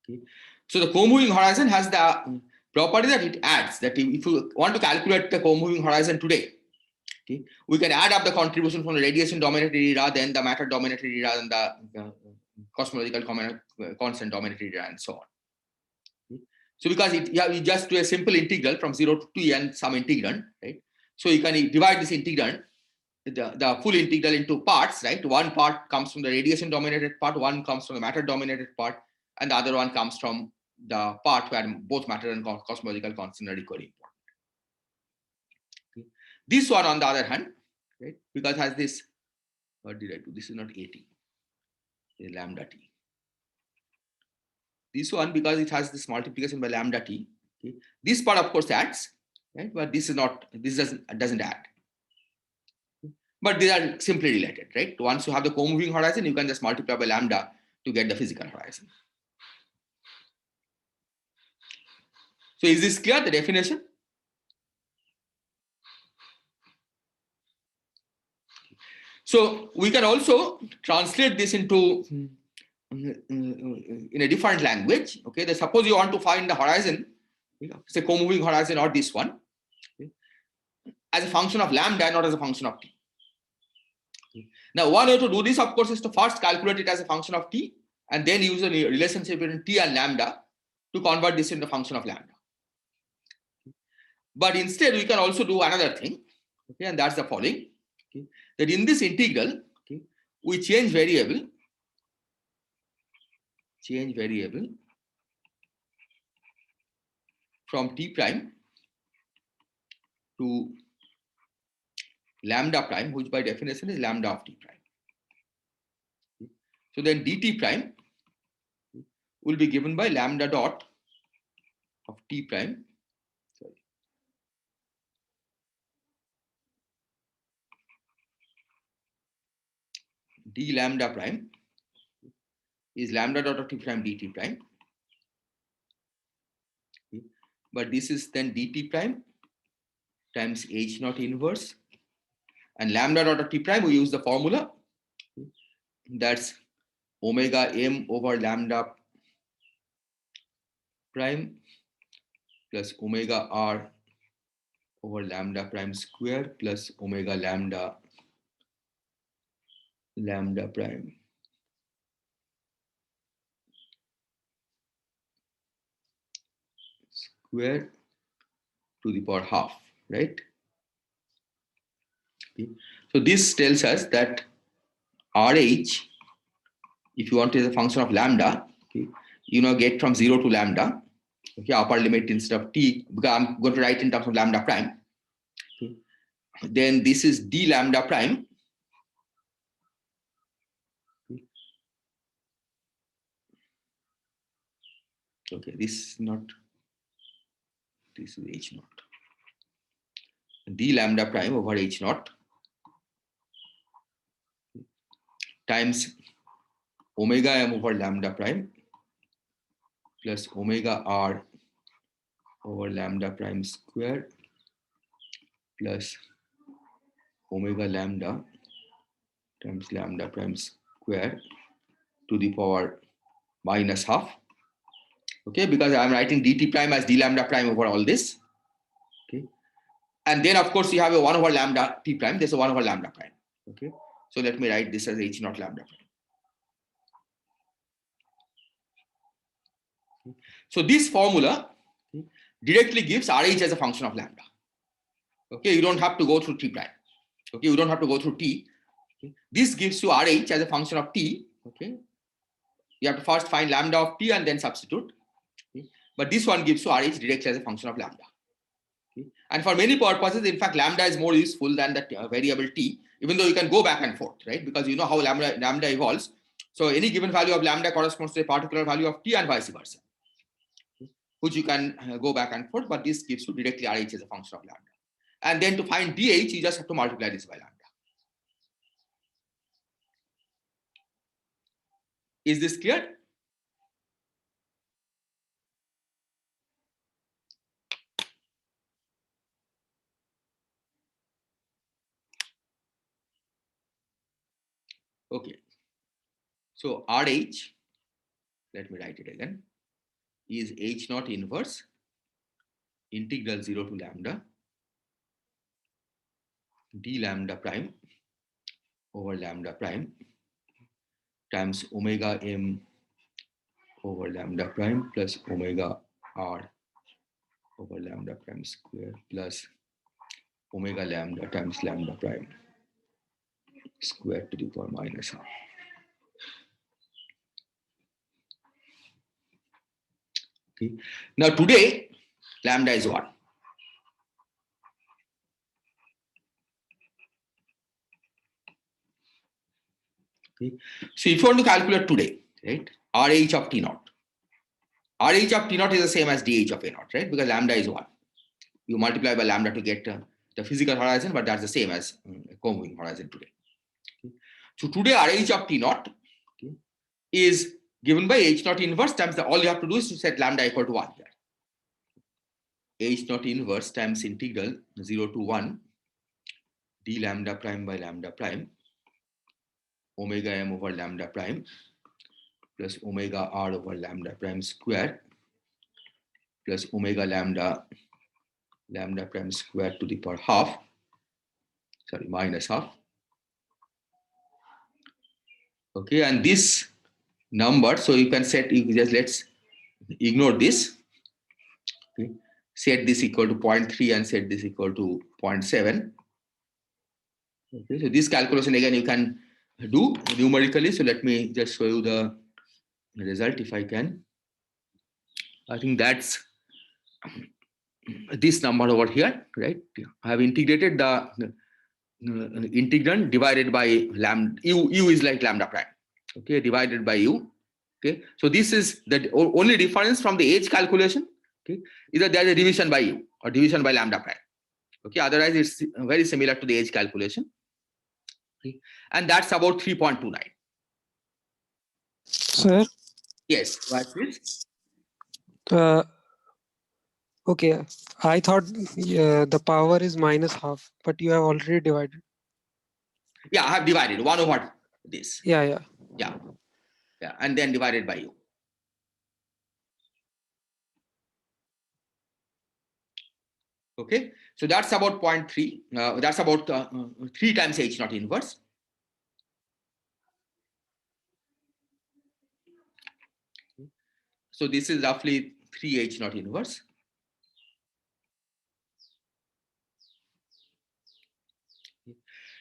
Okay. So the co-moving horizon has the property that it adds, that if you want to calculate the co-moving horizon today, okay, we can add up the contribution from the radiation dominated era, then the matter dominated era, and the cosmological constant dominated era, and so on. Okay. So because you just do a simple integral from 0 to t and some integrand, right? So you can divide this integrand, the full integral, into parts, right? One part comes from the radiation dominated part, one comes from the matter dominated part, and the other one comes from the part where both matter and cosmological constant are equally important. Okay. This one, on the other hand, right, because has this, what did I do? This is not AT, it is lambda t. this one, because it has this multiplication by lambda t. Okay. This part of course adds, right? But this is not, this doesn't add. But they are simply related, right? Once you have the co-moving horizon, you can just multiply by lambda to get the physical horizon. So is this clear, the definition? So we can also translate this into in a different language. Okay, suppose you want to find the horizon, say co-moving horizon or this one, okay, as a function of lambda, not as a function of t. Okay. Now, one way to do this, of course, is to first calculate it as a function of t, and then use the relationship between t and lambda to convert this into a function of lambda. But instead, we can also do another thing, okay, and that's the following. Okay, that in this integral, okay, we change variable from t prime to lambda prime, which by definition is lambda of t prime. Okay. So then dt prime will be given by lambda dot of t prime. Sorry. D lambda prime is lambda dot of t prime dt prime. Okay. But this is then dt prime times h naught inverse, and lambda dot of t prime, we use the formula, that's omega m over lambda prime plus omega r over lambda prime square plus omega lambda prime square to the power half, right? Okay. So this tells us that RH, if you want it as a function of lambda, okay, you now get from 0 to lambda, okay, upper limit instead of t, because I'm going to write in terms of lambda prime. Okay. Then this is d lambda prime. Okay, this is not, this is h naught. D lambda prime over h naught times omega m over lambda prime plus omega r over lambda prime square plus omega lambda times lambda prime square to the power minus half. Okay, because I'm writing dt prime as d lambda prime over all this. Okay, and then of course you have a 1 over lambda t prime. There's a 1 over lambda prime. Okay, so let me write this as h naught lambda prime. Okay. So this formula directly gives RH as a function of lambda. Okay, you don't have to go through t prime. Okay, you don't have to go through t. Okay. This gives you RH as a function of t. Okay, you have to first find lambda of t and then substitute. Okay. But this one gives you RH directly as a function of lambda. Okay. And for many purposes, in fact, lambda is more useful than the variable t, even though you can go back and forth, right? Because you know how lambda evolves. So any given value of lambda corresponds to a particular value of t and vice versa, okay, which you can go back and forth, but this gives you directly RH as a function of lambda. And then to find dH, you just have to multiply this by lambda. Is this clear? Okay. So RH, let me write it again, is h naught inverse integral 0 to lambda d lambda prime over lambda prime times omega m over lambda prime plus omega r over lambda prime square plus omega lambda times lambda prime square to the power minus half. Okay. Now today lambda is 1. Okay. So if you want to calculate today, right, RH of t naught, RH of T naught is the same as DH of A naught, right? Because lambda is 1. You multiply by lambda to get the physical horizon, but that's the same as co-moving horizon today. Okay. So today RH of T naught, okay, is given by H naught inverse times all you have to do is to set lambda equal to 1 here. H naught inverse times integral 0 to 1 d lambda prime by lambda prime omega m over lambda prime plus omega r over lambda prime square plus omega lambda prime square to the power half, sorry, minus half. Okay, and this number, so you can set, you just let's ignore this. Okay, set this equal to 0.3 and set this equal to 0.7. Okay, so this calculation again you can do numerically. So let me just show you the result if I can. I think that's this number over here, right? I have integrated the integrand divided by lambda. U is like lambda prime. Okay, divided by u. Okay, so this is the only difference from the H calculation. Okay, either there is a division by u or division by lambda prime. Okay, otherwise it's very similar to the H calculation. Okay, and that's about 3.29. Sir, Yes, what is? okay, I thought the power is minus half, but you have already divided. Yeah, I have divided 1 over this. Yeah, Yeah, and then divided by u. Okay, so that's about 0.3. That's about 3 times H naught inverse. So this is roughly 3 H naught inverse.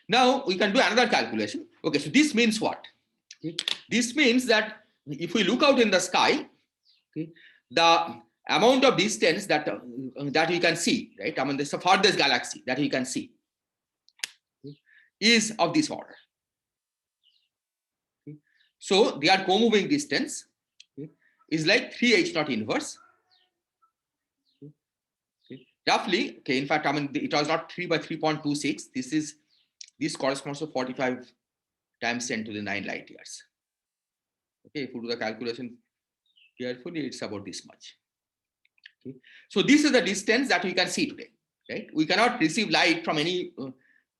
Now we can do another calculation. Okay, so this means what? Okay, this means that if we look out in the sky, okay, the amount of distance that that we can see, right? I mean, this is the farthest galaxy that we can see, okay, is of this order. Okay. So their co-moving distance, okay, is like 3 H naught inverse. Okay. Roughly, okay, in fact, I mean, it was not 3 by 3.26. This corresponds to 45 times 10 to the 9 light years. Okay, if you do the calculation carefully, it's about this much. Okay, so this is the distance that we can see today, right? We cannot receive light from any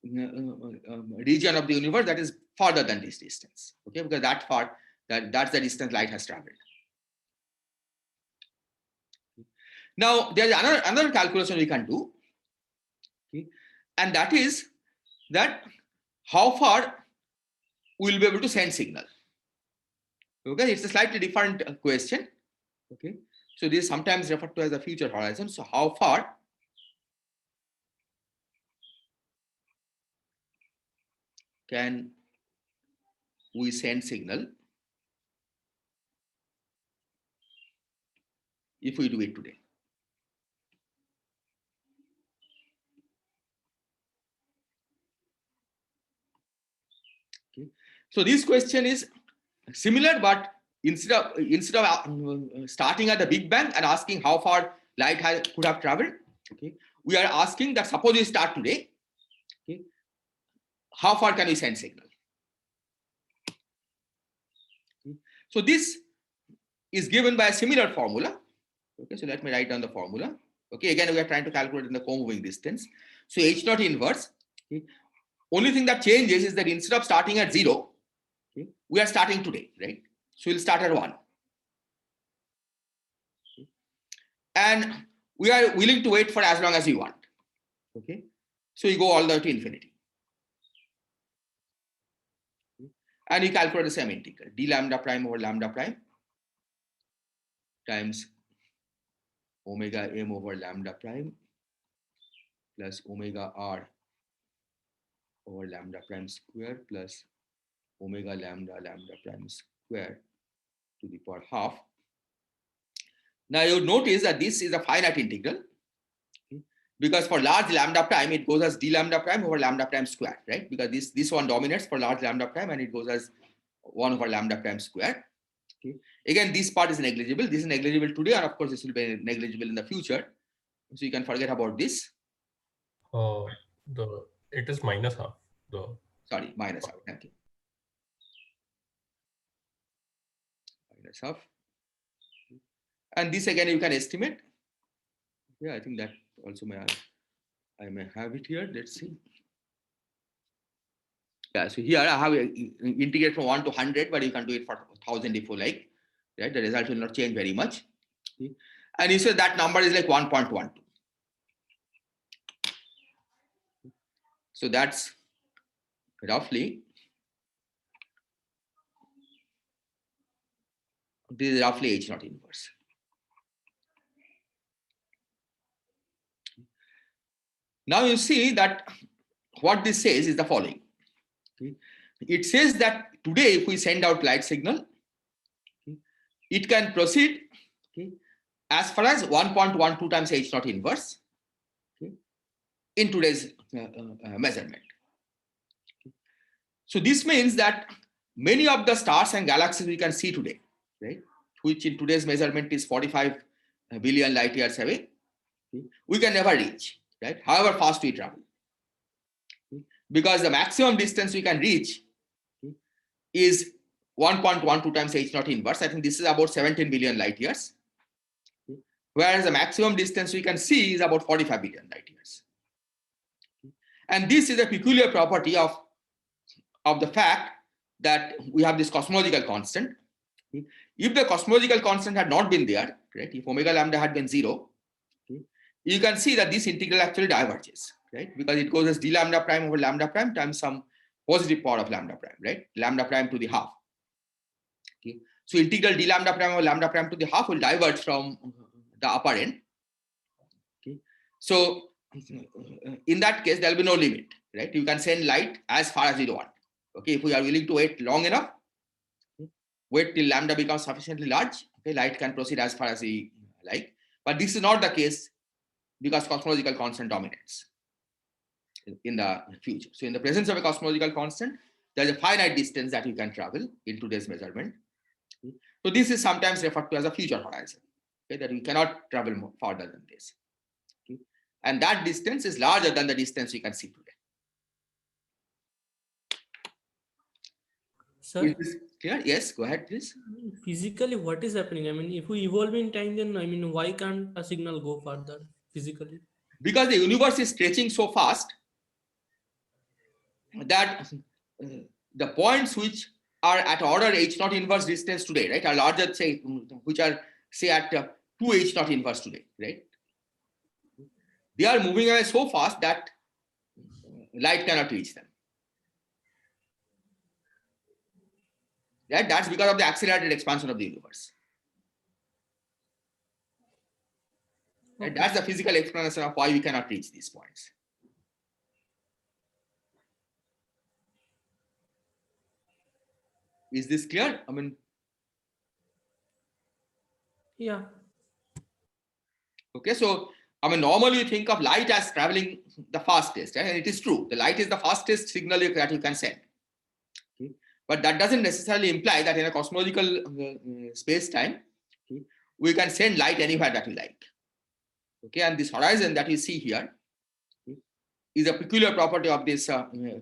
region of the universe that is farther than this distance. Okay, because that's the distance light has traveled. Now there is another calculation we can do, okay, and that is that how far we will be able to send signal. Okay, it's a slightly different question. Okay, so this is sometimes referred to as a future horizon. So how far can we send signal if we do it today? Okay, so this question is similar, but instead of starting at the Big Bang and asking how far light could have traveled, okay, we are asking that suppose we start today, okay, how far can we send signal? Okay. So this is given by a similar formula. Okay, so let me write down the formula. Okay, again we are trying to calculate in the co-moving distance. So H naught inverse. Okay, only thing that changes is that instead of starting at 0, okay, we are starting today, right? So we'll start at 1. Okay. And we are willing to wait for as long as we want. Okay, so you go all the way to infinity. Okay. And you calculate the same integral, d lambda prime over lambda prime times omega m over lambda prime plus omega r over lambda prime square plus omega lambda prime square to the power half. Now you notice that this is a finite integral, okay, because for large lambda prime it goes as d lambda prime over lambda prime square, right? Because this one dominates for large lambda prime and it goes as 1 over lambda prime square. Okay. Again, this part is negligible. This is negligible today, and of course, this will be negligible in the future. So you can forget about this. It is minus half. Sorry, minus half. Thank you. Minus half. And this again you can estimate. Yeah, I think that also I may have it here. Let's see. Yeah, so here I have integrate from 1 to 100, but you can do it for 1000 if you like. Right, the result will not change very much. Okay. And you say that number is like 1.12. So that's roughly, this is roughly H naught inverse. Now you see that what this says is the following. Okay. It says that today if we send out light signal, okay, it can proceed, okay, as far as 1.12 times H naught inverse, okay, in today's measurement. Okay. So this means that many of the stars and galaxies we can see today, right, which in today's measurement is 45 billion light years away, okay, we can never reach, right, however fast we travel. Okay. Because the maximum distance we can reach, okay, is 1.12 times H naught inverse. I think this is about 17 billion light years. Okay. Whereas the maximum distance we can see is about 45 billion light years. Okay. And this is a peculiar property of the fact that we have this cosmological constant. Okay. If the cosmological constant had not been there, right, if omega lambda had been 0, okay, you can see that this integral actually diverges, right, because it goes as d lambda prime over lambda prime times some positive power of lambda prime, right, lambda prime to the half. Okay. So integral d lambda prime over lambda prime to the half will diverge from the upper end. Okay. So in that case, there will be no limit, right? You can send light as far as you want. Okay, if we are willing to wait long enough, okay, wait till lambda becomes sufficiently large, okay, light can proceed as far as we like. But this is not the case because cosmological constant dominates in the future. So in the presence of a cosmological constant, there is a finite distance that you can travel in today's measurement. Okay. So this is sometimes referred to as a future horizon, okay, that we cannot travel more further than this. Okay. And that distance is larger than the distance we can see today. Sir, Is this clear? Yes, go ahead, please. physically, what is happening? I mean, if we evolve in time, then I mean, why can't a signal go further physically? Because the universe is stretching so fast that the points which are at order H naught inverse distance today, right, are larger, say, which are say at 2 H naught inverse today, right? They are moving away so fast that light cannot reach them. Right? That's because of the accelerated expansion of the universe. Right? Okay. That's the physical explanation of why we cannot reach these points. Is this clear? I mean, Yeah. okay, so I mean, normally you think of light as traveling the fastest, right? And it is true. The light is the fastest signal that you can send. Okay? But that doesn't necessarily imply that in a cosmological space-time, okay, we can send light anywhere that we like. Okay, and this horizon that you see here, okay, is a peculiar property of this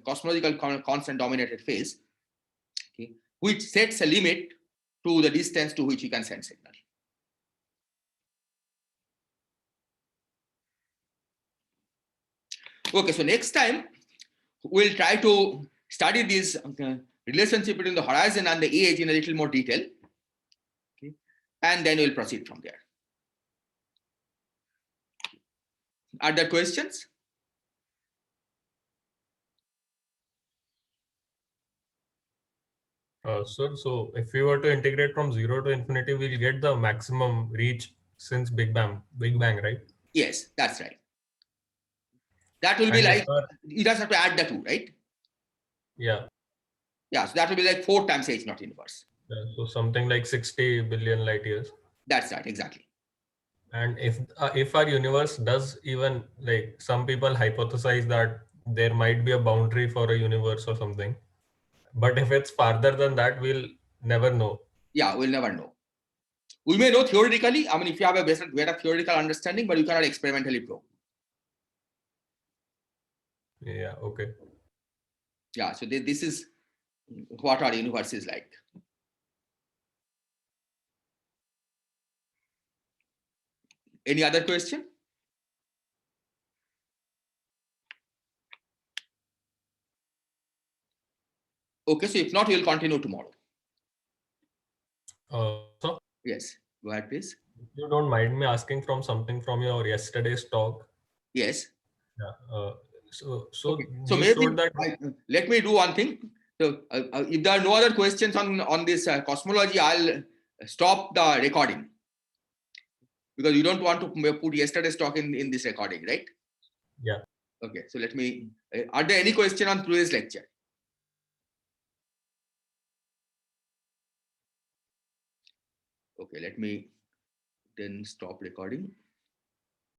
cosmological constant dominated phase, okay, which sets a limit to the distance to which you can send signal. Okay, so next time we'll try to study this relationship between the horizon and the age in a little more detail, okay, and then we'll proceed from there. Are there questions? Sir, so if we were to integrate from 0 to infinity, we'll get the maximum reach since Big Bang, right? Yes, that's right. That will be And like, if our- you just have to add the two, right? yeah, Yeah, so that will be like 4 times H naught inverse. so something like 60 billion light years. That's right, exactly. And if our universe does, even like some people hypothesize that there might be a boundary for a universe or something, but if it's farther than that, we'll never know. Yeah, we'll never know. We may know theoretically, I mean, if you have a better theoretical understanding, but you cannot experimentally prove. Yeah, okay. Yeah, so this is what our universe is like. Any other question? Okay, so if not, we'll continue tomorrow. So Yes, go ahead, please. if you don't mind me asking from something from your yesterday's talk. Yes. Yeah. So Okay. So you maybe showed that. let me do one thing. So if there are no other questions on this cosmology, I'll stop the recording, because you don't want to put yesterday's talk in this recording, right? Yeah. Okay. So let me. Are there any question on today's lecture? Okay. Let me then stop recording.